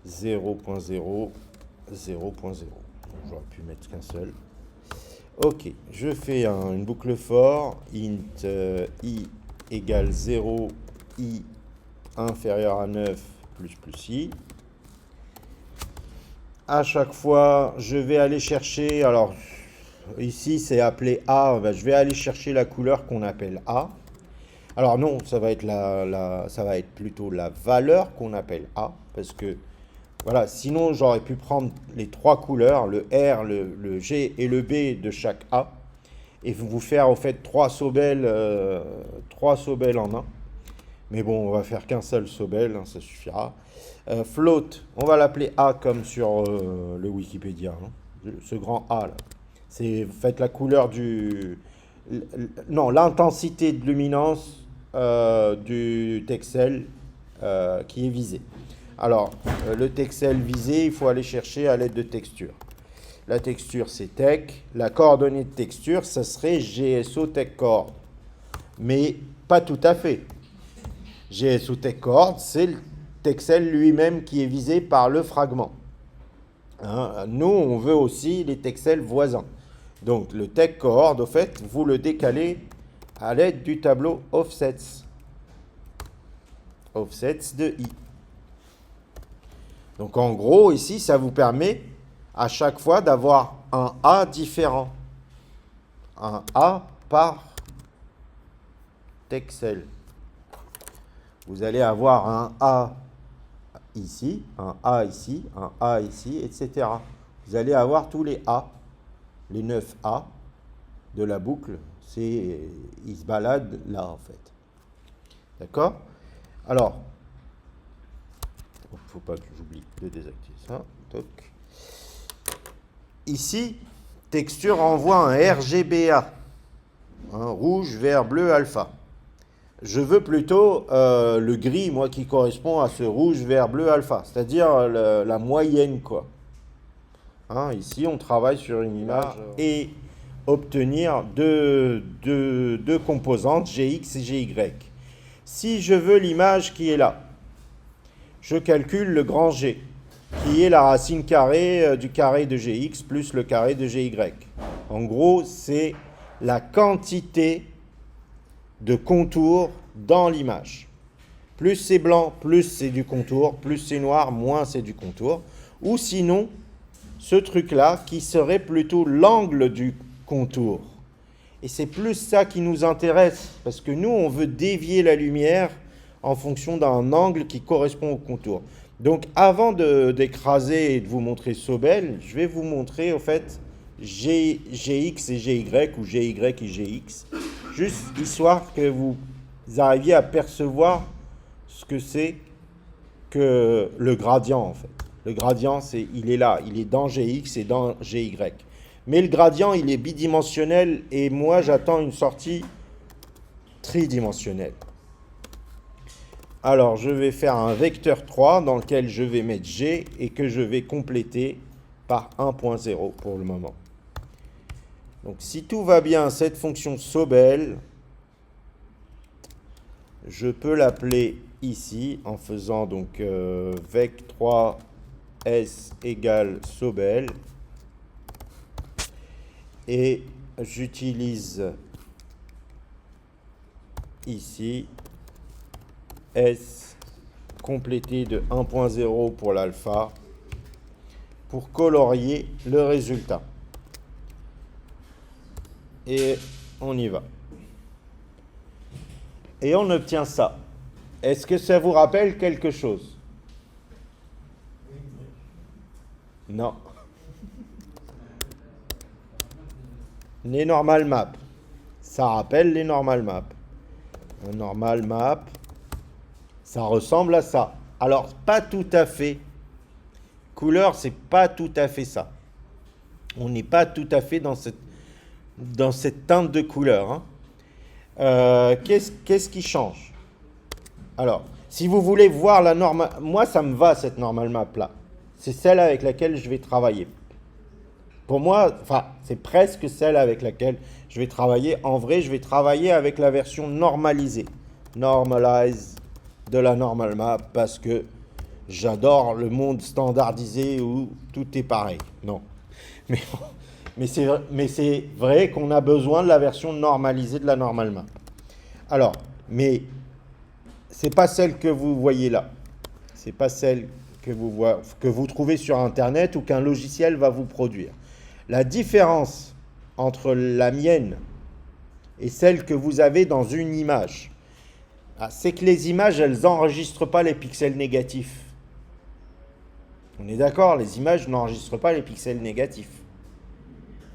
Speaker 1: 0.0, 0.0. J'aurais pu mettre qu'un seul. Ok, je fais une boucle for, int i égale 0, i inférieur à 9 plus i. À chaque fois, je vais aller chercher, alors ici c'est appelé A, je vais aller chercher la couleur qu'on appelle A. Alors non, ça va être ça va être plutôt la valeur qu'on appelle A, parce que voilà, sinon j'aurais pu prendre les 3 couleurs, le R, le G et le B de chaque A, et vous faire en fait 3 Sobel en un. Mais bon, on va faire qu'un seul Sobel, hein, ça suffira. Float, on va l'appeler A comme sur le Wikipédia, hein, ce grand A là. C'est faites la couleur non, l'intensité de luminance du texel qui est visé. Alors, le texel visé, il faut aller chercher à l'aide de texture. La texture, c'est tech. La coordonnée de texture, ça serait GSO tech chord. Mais pas tout à fait. GSO tech chord, c'est le texel lui-même qui est visé par le fragment. Hein, nous, on veut aussi les texels voisins. Donc, le tech chord, au fait, vous le décalez à l'aide du tableau offsets. Offsets de i. Donc en gros, ici, ça vous permet à chaque fois d'avoir un A différent. Un A par texel. Vous allez avoir un A ici, un A ici, un A ici, etc. Vous allez avoir tous les A, les 9 A de la boucle. Ils se baladent là, en fait. D'accord? Alors, il ne faut pas que j'oublie de désactiver ça. Toc. Ici, texture envoie un RGBA. Rouge, vert, bleu, alpha. Je veux plutôt le gris, moi, qui correspond à ce rouge, vert, bleu, alpha, c'est-à-dire la moyenne, quoi. Hein, ici, on travaille sur une image et obtenir deux composantes, Gx et Gy. Si je veux l'image qui est là, je calcule le grand G, qui est la racine carrée du carré de Gx plus le carré de Gy. En gros, c'est la quantité de contours dans l'image. Plus c'est blanc, plus c'est du contour, plus c'est noir, moins c'est du contour. Ou sinon, ce truc-là qui serait plutôt l'angle du contour. Et c'est plus ça qui nous intéresse, parce que nous, on veut dévier la lumière en fonction d'un angle qui correspond au contour. Donc, avant d'écraser et de vous montrer Sobel, je vais vous montrer, au fait, Gx et Gy, ou Gy et Gx, juste histoire que vous arriviez à percevoir ce que c'est que le gradient, en fait. Le gradient, il est là, il est dans Gx et dans Gy. Mais le gradient, il est bidimensionnel et moi, j'attends une sortie tridimensionnelle. Alors, je vais faire un vecteur 3 dans lequel je vais mettre G et que je vais compléter par 1.0 pour le moment. Donc, si tout va bien, cette fonction Sobel, je peux l'appeler ici en faisant donc vec3 S égale Sobel. Et j'utilise ici S complété de 1.0 pour l'alpha pour colorier le résultat. Et on y va. Et on obtient ça. Est-ce que ça vous rappelle quelque chose? Non. Les normal maps. Ça rappelle les normal maps. Un normal map, ça ressemble à ça. Alors, pas tout à fait. Couleur, c'est pas tout à fait ça. On n'est pas tout à fait dans cette teinte de couleur. Hein. Qu'est-ce qui change? Alors, si vous voulez voir la norme, moi, ça me va, cette normal map-là. C'est celle avec laquelle je vais travailler. Pour moi, enfin, c'est presque celle avec laquelle je vais travailler. En vrai, je vais travailler avec la version normalisée. Normalize de la normal map parce que j'adore le monde standardisé où tout est pareil. Non. Mais c'est vrai qu'on a besoin de la version normalisée de la normal map. Alors, mais c'est pas celle que vous voyez là. C'est pas celle que vous trouvez sur Internet ou qu'un logiciel va vous produire. La différence entre la mienne et celle que vous avez dans une image, c'est que les images, elles n'enregistrent pas les pixels négatifs. On est d'accord, les images n'enregistrent pas les pixels négatifs.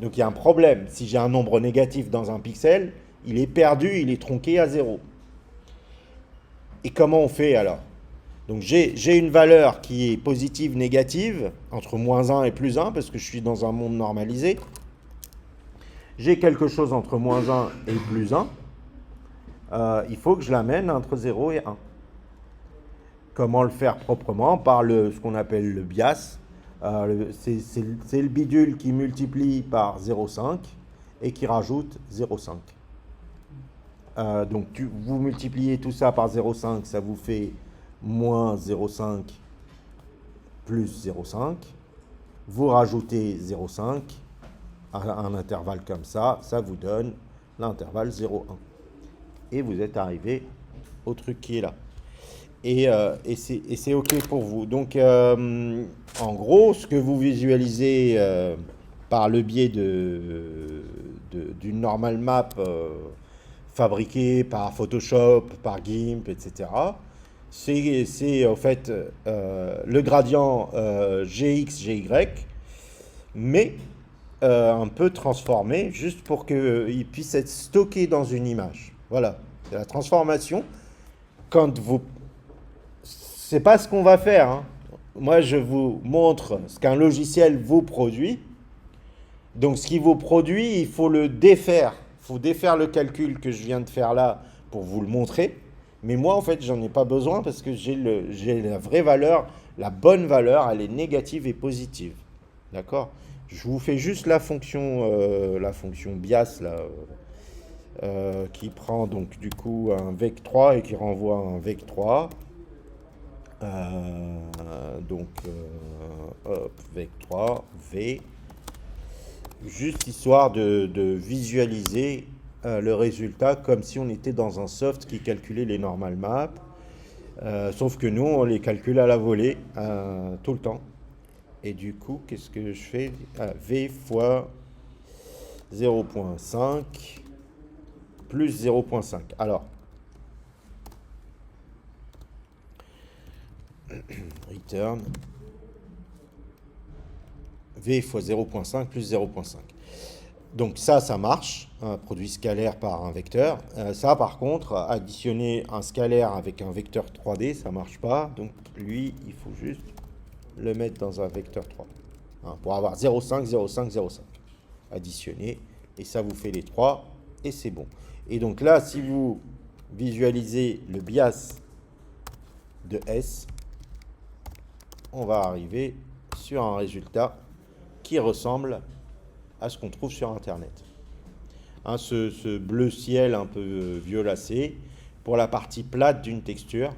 Speaker 1: Donc il y a un problème. Si j'ai un nombre négatif dans un pixel, il est perdu, il est tronqué à 0. Et comment on fait alors? Donc j'ai une valeur qui est positive, négative, entre moins 1 et plus 1, parce que je suis dans un monde normalisé. J'ai quelque chose entre moins 1 et plus 1. Il faut que je l'amène entre 0 et 1. Comment le faire proprement? Par ce qu'on appelle le bias. C'est le bidule qui multiplie par 0,5 et qui rajoute 0,5. Donc vous multipliez tout ça par 0,5, ça vous fait moins 0,5 plus 0,5. Vous rajoutez 0,5 à un intervalle comme ça vous donne l'intervalle 0,1. Et vous êtes arrivé au truc qui est là. Et c'est OK pour vous. Donc, en gros, ce que vous visualisez par le biais d'une normal map fabriquée par Photoshop, par GIMP, etc., c'est en fait le gradient Gx, Gy, mais un peu transformé, juste pour qu'il puisse être stocké dans une image. Voilà, c'est la transformation. Quand vous... C'est pas ce qu'on va faire. Hein. Moi, je vous montre ce qu'un logiciel vous produit. Donc, ce qu'il vous produit, il faut le défaire. Il faut défaire le calcul que je viens de faire là pour vous le montrer. Mais moi, en fait, j'en ai pas besoin parce que j'ai la vraie valeur, la bonne valeur, elle est négative et positive. D'accord? Je vous fais juste la fonction bias là, qui prend donc du coup un vec3 et qui renvoie un vec3. Donc, hop, vec3, v, juste histoire de visualiser le résultat comme si on était dans un soft qui calculait les normal maps. Sauf que nous, on les calcule à la volée tout le temps. Et du coup, qu'est-ce que je fais? V fois 0.5 plus 0.5. Alors, return V fois 0.5 plus 0.5. Donc ça marche, un produit scalaire par un vecteur. Ça, par contre, additionner un scalaire avec un vecteur 3D, ça marche pas. Donc lui, il faut juste le mettre dans un vecteur 3. Hein, pour avoir 0,5, 0,5, 0,5. Additionner, et ça vous fait les 3, et c'est bon. Et donc là, si vous visualisez le bias de S, on va arriver sur un résultat qui ressemble à ce qu'on trouve sur Internet. Hein, ce bleu ciel un peu violacé, pour la partie plate d'une texture,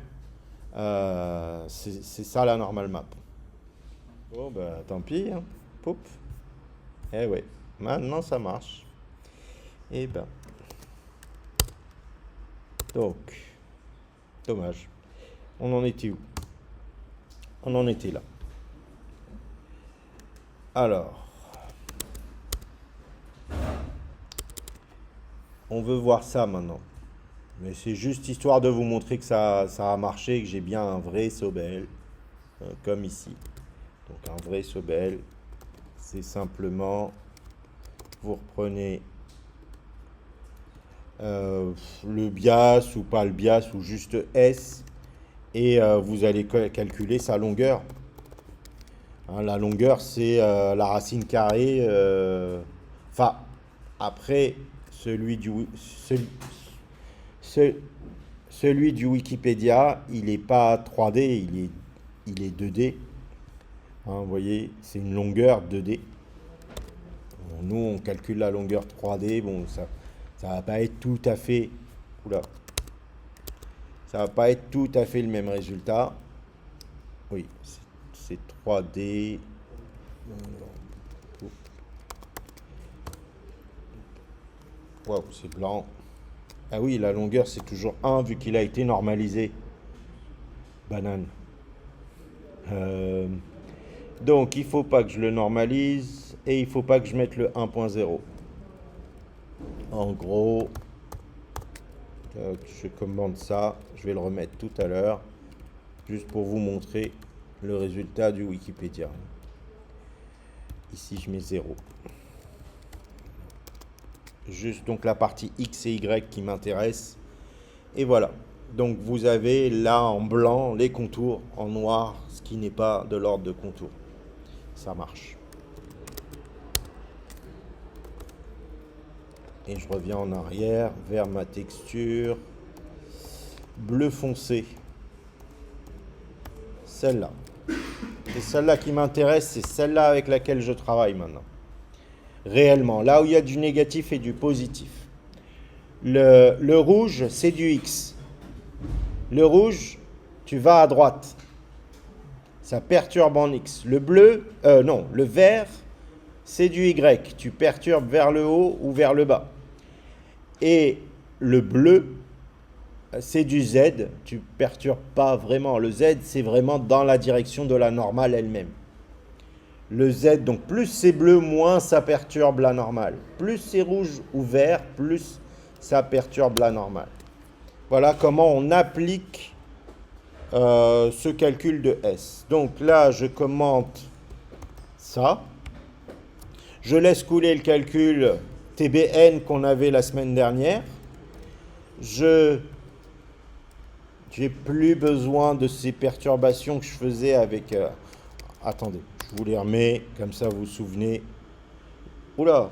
Speaker 1: c'est ça la normal map. Bon, bah tant pis, hein. Poup. Eh ouais, maintenant ça marche. Eh ben. Donc, dommage. On en était où? On en était là. Alors, on veut voir ça maintenant. Mais c'est juste histoire de vous montrer que ça a marché, que j'ai bien un vrai Sobel, comme ici. Donc un vrai Sobel, c'est simplement, vous reprenez le bias ou pas le bias ou juste S, et vous allez calculer sa longueur. Hein, la longueur, c'est la racine carrée. Enfin, après, celui du Wikipédia, il n'est pas 3D, il est 2D. Hein, vous voyez, c'est une longueur 2D. Bon, nous, on calcule la longueur 3D. Bon, ça va pas être tout à fait... Oula. Ça va pas être tout à fait le même résultat. Oui, c'est 3D. Waouh, c'est blanc. Ah oui, la longueur, c'est toujours 1 vu qu'il a été normalisé. Banane. Donc, il faut pas que je le normalise et il faut pas que je mette le 1.0. En gros, je commande ça. Je vais le remettre tout à l'heure, juste pour vous montrer le résultat du Wikipédia. Ici, je mets 0. Juste donc la partie X et Y qui m'intéresse. Et voilà. Donc vous avez là en blanc les contours, en noir ce qui n'est pas de l'ordre de contour. Ça marche. Et je reviens en arrière vers ma texture bleu foncé. Celle-là. C'est celle-là qui m'intéresse, c'est celle-là avec laquelle je travaille maintenant. Réellement, là où il y a du négatif et du positif. Le rouge, c'est du X. Le rouge, tu vas à droite. Ça perturbe en X. Le bleu, non, le vert, c'est du Y. Tu perturbes vers le haut ou vers le bas. Et le bleu, c'est du Z. Tu perturbes pas vraiment. Le Z, c'est vraiment dans la direction de la normale elle-même. Le Z, donc plus c'est bleu, moins ça perturbe la normale. Plus c'est rouge ou vert, plus ça perturbe la normale. Voilà comment on applique ce calcul de S. Donc là, je commente ça. Je laisse couler le calcul TBN qu'on avait la semaine dernière. Je n'ai plus besoin de ces perturbations que je faisais avec... attendez, je vous les remets, comme ça vous vous souvenez. Oula,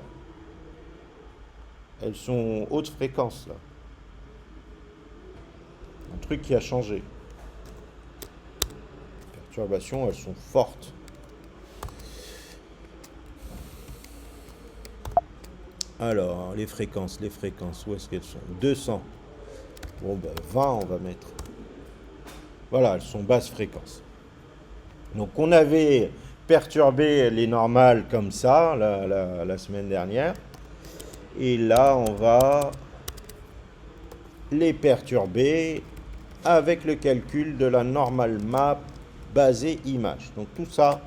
Speaker 1: elles sont haute fréquence là. Un truc qui a changé. Les perturbations, elles sont fortes. Alors, les fréquences, où est-ce qu'elles sont? 200. Bon, ben 20, on va mettre. Voilà, elles sont basses fréquences. Donc, on avait perturbé les normales comme ça la semaine dernière. Et là, on va les perturber avec le calcul de la normale map basée image. Donc, tout ça,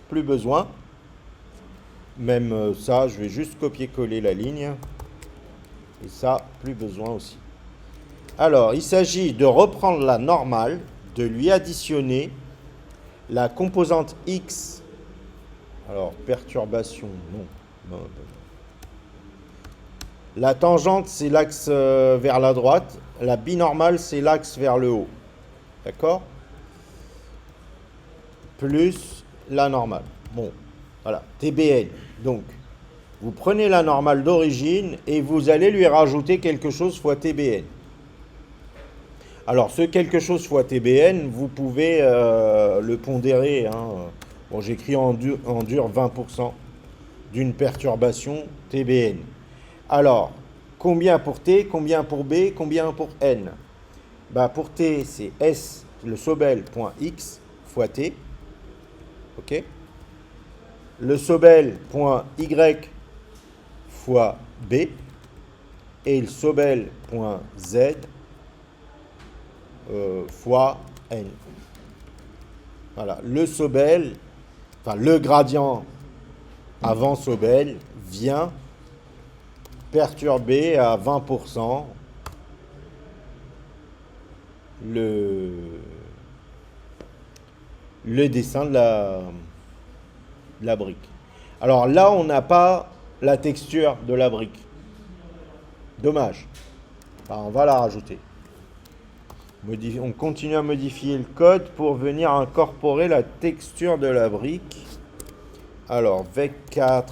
Speaker 1: plus besoin. Même ça, je vais juste copier-coller la ligne. Et ça, plus besoin aussi. Alors, il s'agit de reprendre la normale, de lui additionner la composante X. Alors, perturbation, non. La tangente, c'est l'axe vers la droite. La binormale, c'est l'axe vers le haut. D'accord? Plus la normale. Bon, voilà, TBN. Donc, vous prenez la normale d'origine et vous allez lui rajouter quelque chose fois TBN. Alors, ce quelque chose fois TBN, vous pouvez le pondérer. Bon, j'écris en dur 20% d'une perturbation TBN. Alors, combien pour T, combien pour B, combien pour N? Bah, pour T, c'est S, le Sobel.x fois T. OK? Le Sobel.y fois B. Et le Sobel.z fois N. Voilà, le Sobel, enfin le gradient avant Sobel vient perturber à 20% le dessin de la brique. Alors là, on n'a pas la texture de la brique. Dommage. Enfin, on va la rajouter. On continue à modifier le code pour venir incorporer la texture de la brique. Alors, vec4,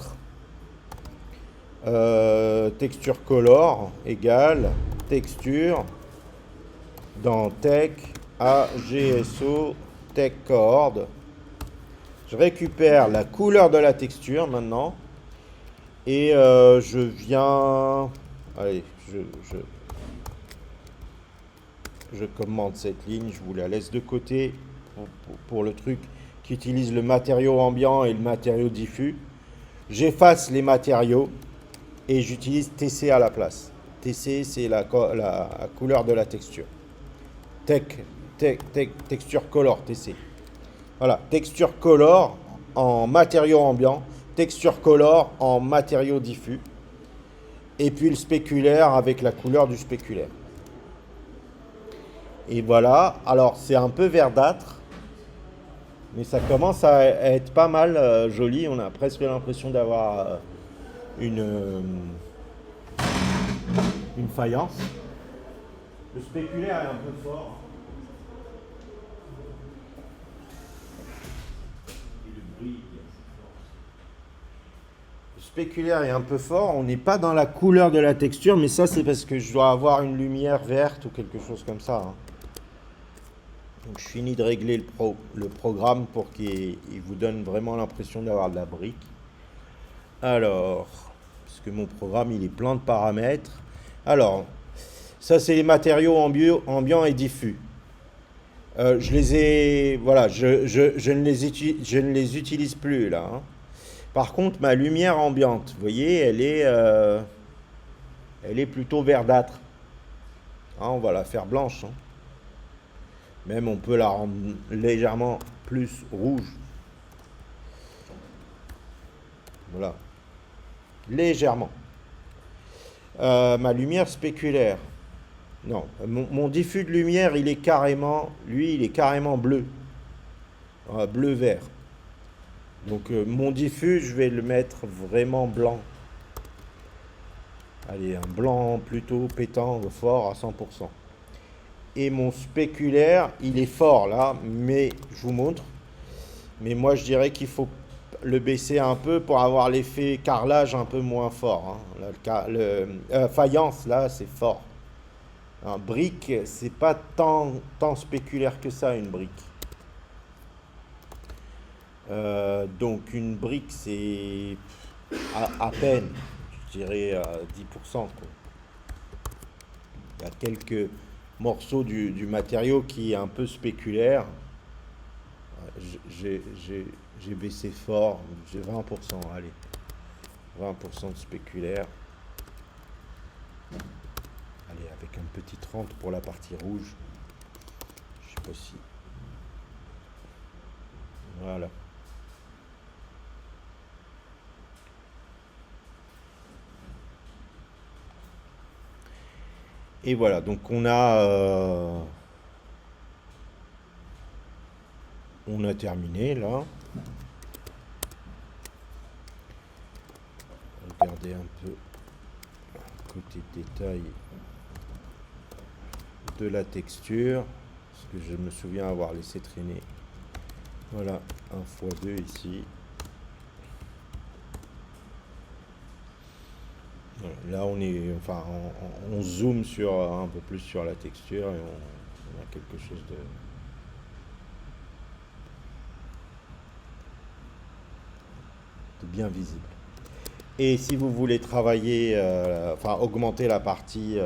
Speaker 1: texture color égale texture dans tech AGSO tech coord. Je récupère la couleur de la texture maintenant et je viens. Allez, je commande cette ligne, je vous la laisse de côté pour le truc qui utilise le matériau ambiant et le matériau diffus. J'efface les matériaux et j'utilise TC à la place. TC, c'est la couleur de la texture. Texture color, TC. Voilà, texture color en matériau ambiant, texture color en matériau diffus. Et puis le spéculaire avec la couleur du spéculaire. Et voilà, alors c'est un peu verdâtre, mais ça commence à être pas mal joli. On a presque l'impression d'avoir une faïence. Le spéculaire est un peu fort. Et le bruit est assez fort. Le spéculaire est un peu fort. On n'est pas dans la couleur de la texture, mais ça c'est parce que je dois avoir une lumière verte ou quelque chose comme ça. Donc je finis de régler le programme pour qu'il vous donne vraiment l'impression d'avoir de la brique. Alors, parce que mon programme il est plein de paramètres. Alors, ça c'est les matériaux ambiants et diffus. Je les ai, voilà, je ne les utilise plus là. Par contre, ma lumière ambiante, vous voyez, elle est plutôt verdâtre. On va la faire blanche. Même on peut la rendre légèrement plus rouge. Voilà. Légèrement. Ma lumière spéculaire. Non, mon diffus de lumière, il est carrément bleu. Bleu-vert. Donc mon diffus, je vais le mettre vraiment blanc. Allez, un blanc plutôt pétant, fort à 100%. Et mon spéculaire, il est fort là, mais je vous montre. Mais moi, je dirais qu'il faut le baisser un peu pour avoir l'effet carrelage un peu moins fort. Faïence, là, c'est fort. Un brique, c'est pas tant spéculaire que ça, une brique. Donc une brique, c'est à peine, je dirais 10%, quoi. Il y a quelques morceaux du matériau qui est un peu spéculaire. J'ai baissé fort, j'ai 20%, allez, 20% de spéculaire. Allez, avec un petit 30 pour la partie rouge. Je sais pas si. Voilà. Et voilà, donc on a terminé là. Regardez un peu côté détail de la texture, parce que je me souviens avoir laissé traîner. Voilà, 1 x 2 ici. Voilà, là on zoome sur un peu plus sur la texture et on a quelque chose de bien visible. Et si vous voulez travailler, augmenter la partie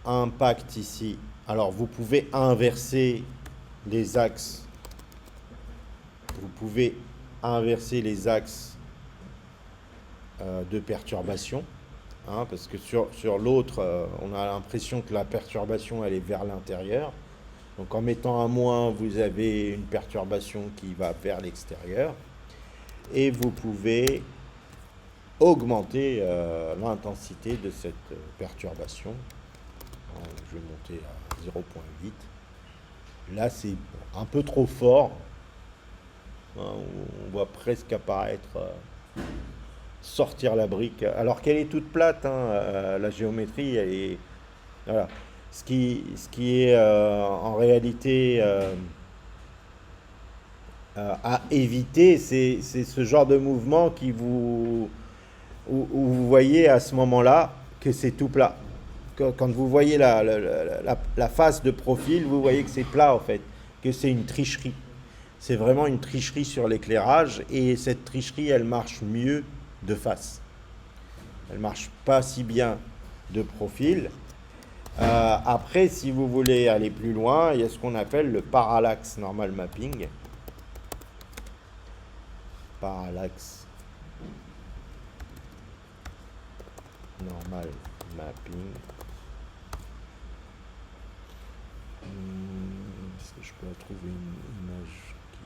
Speaker 1: impact ici, alors vous pouvez inverser les axes. Vous pouvez inverser les axes de perturbation, hein, parce que sur l'autre, on a l'impression que la perturbation elle est vers l'intérieur. Donc en mettant un moins, vous avez une perturbation qui va vers l'extérieur. Et vous pouvez augmenter l'intensité de cette perturbation. Je vais monter à 0,8. Là, c'est un peu trop fort. On voit presque apparaître, sortir la brique, alors qu'elle est toute plate, hein, la géométrie, elle est... Voilà. Ce qui est en réalité à éviter, c'est ce genre de mouvement où vous voyez à ce moment-là que c'est tout plat. Quand vous voyez la face de profil, vous voyez que c'est plat en fait, que c'est une tricherie. C'est vraiment une tricherie sur l'éclairage et cette tricherie, elle marche mieux de face. Elle marche pas si bien de profil. Après, si vous voulez aller plus loin, il y a ce qu'on appelle le parallax normal mapping. Parallax normal mapping. Est-ce que je peux trouver une image qui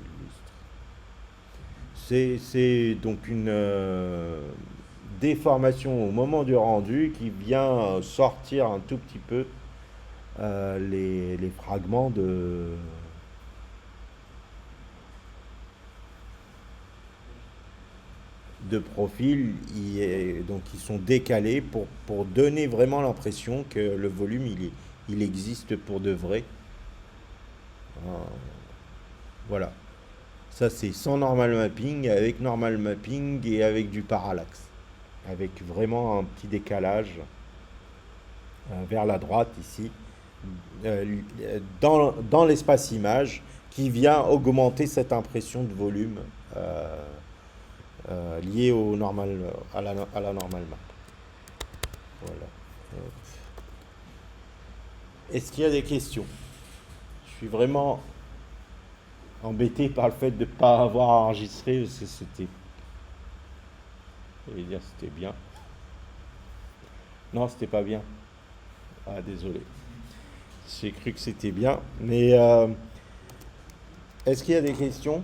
Speaker 1: illustre? C'est donc une déformation au moment du rendu qui vient sortir un tout petit peu les fragments de profil, donc ils sont décalés pour donner vraiment l'impression que le volume il existe pour de vrai. Voilà. Ça c'est sans normal mapping, avec normal mapping et avec du parallax. Avec vraiment un petit décalage vers la droite ici, dans l'espace image, qui vient augmenter cette impression de volume liée à la normal map. Voilà. Est-ce qu'il y a des questions? Je suis vraiment embêté par le fait de ne pas avoir enregistré, parce que c'était bien. Non, c'était pas bien. Ah, désolé. J'ai cru que c'était bien. Mais est-ce qu'il y a des questions?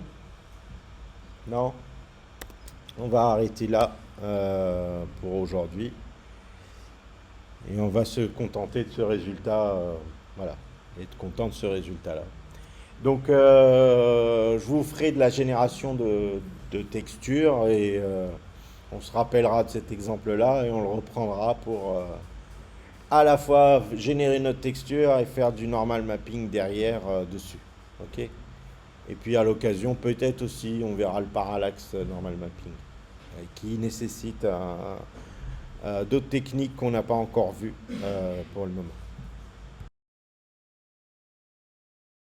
Speaker 1: Non? On va arrêter là pour aujourd'hui. Et on va se contenter de ce résultat. Voilà. Être content de ce résultat-là. Donc, je vous ferai de la génération de textures et on se rappellera de cet exemple-là et on le reprendra pour à la fois générer notre texture et faire du normal mapping derrière dessus. Ok? Et puis à l'occasion, peut-être aussi, on verra le parallax normal mapping. qui nécessite d'autres techniques qu'on n'a pas encore vues pour le moment.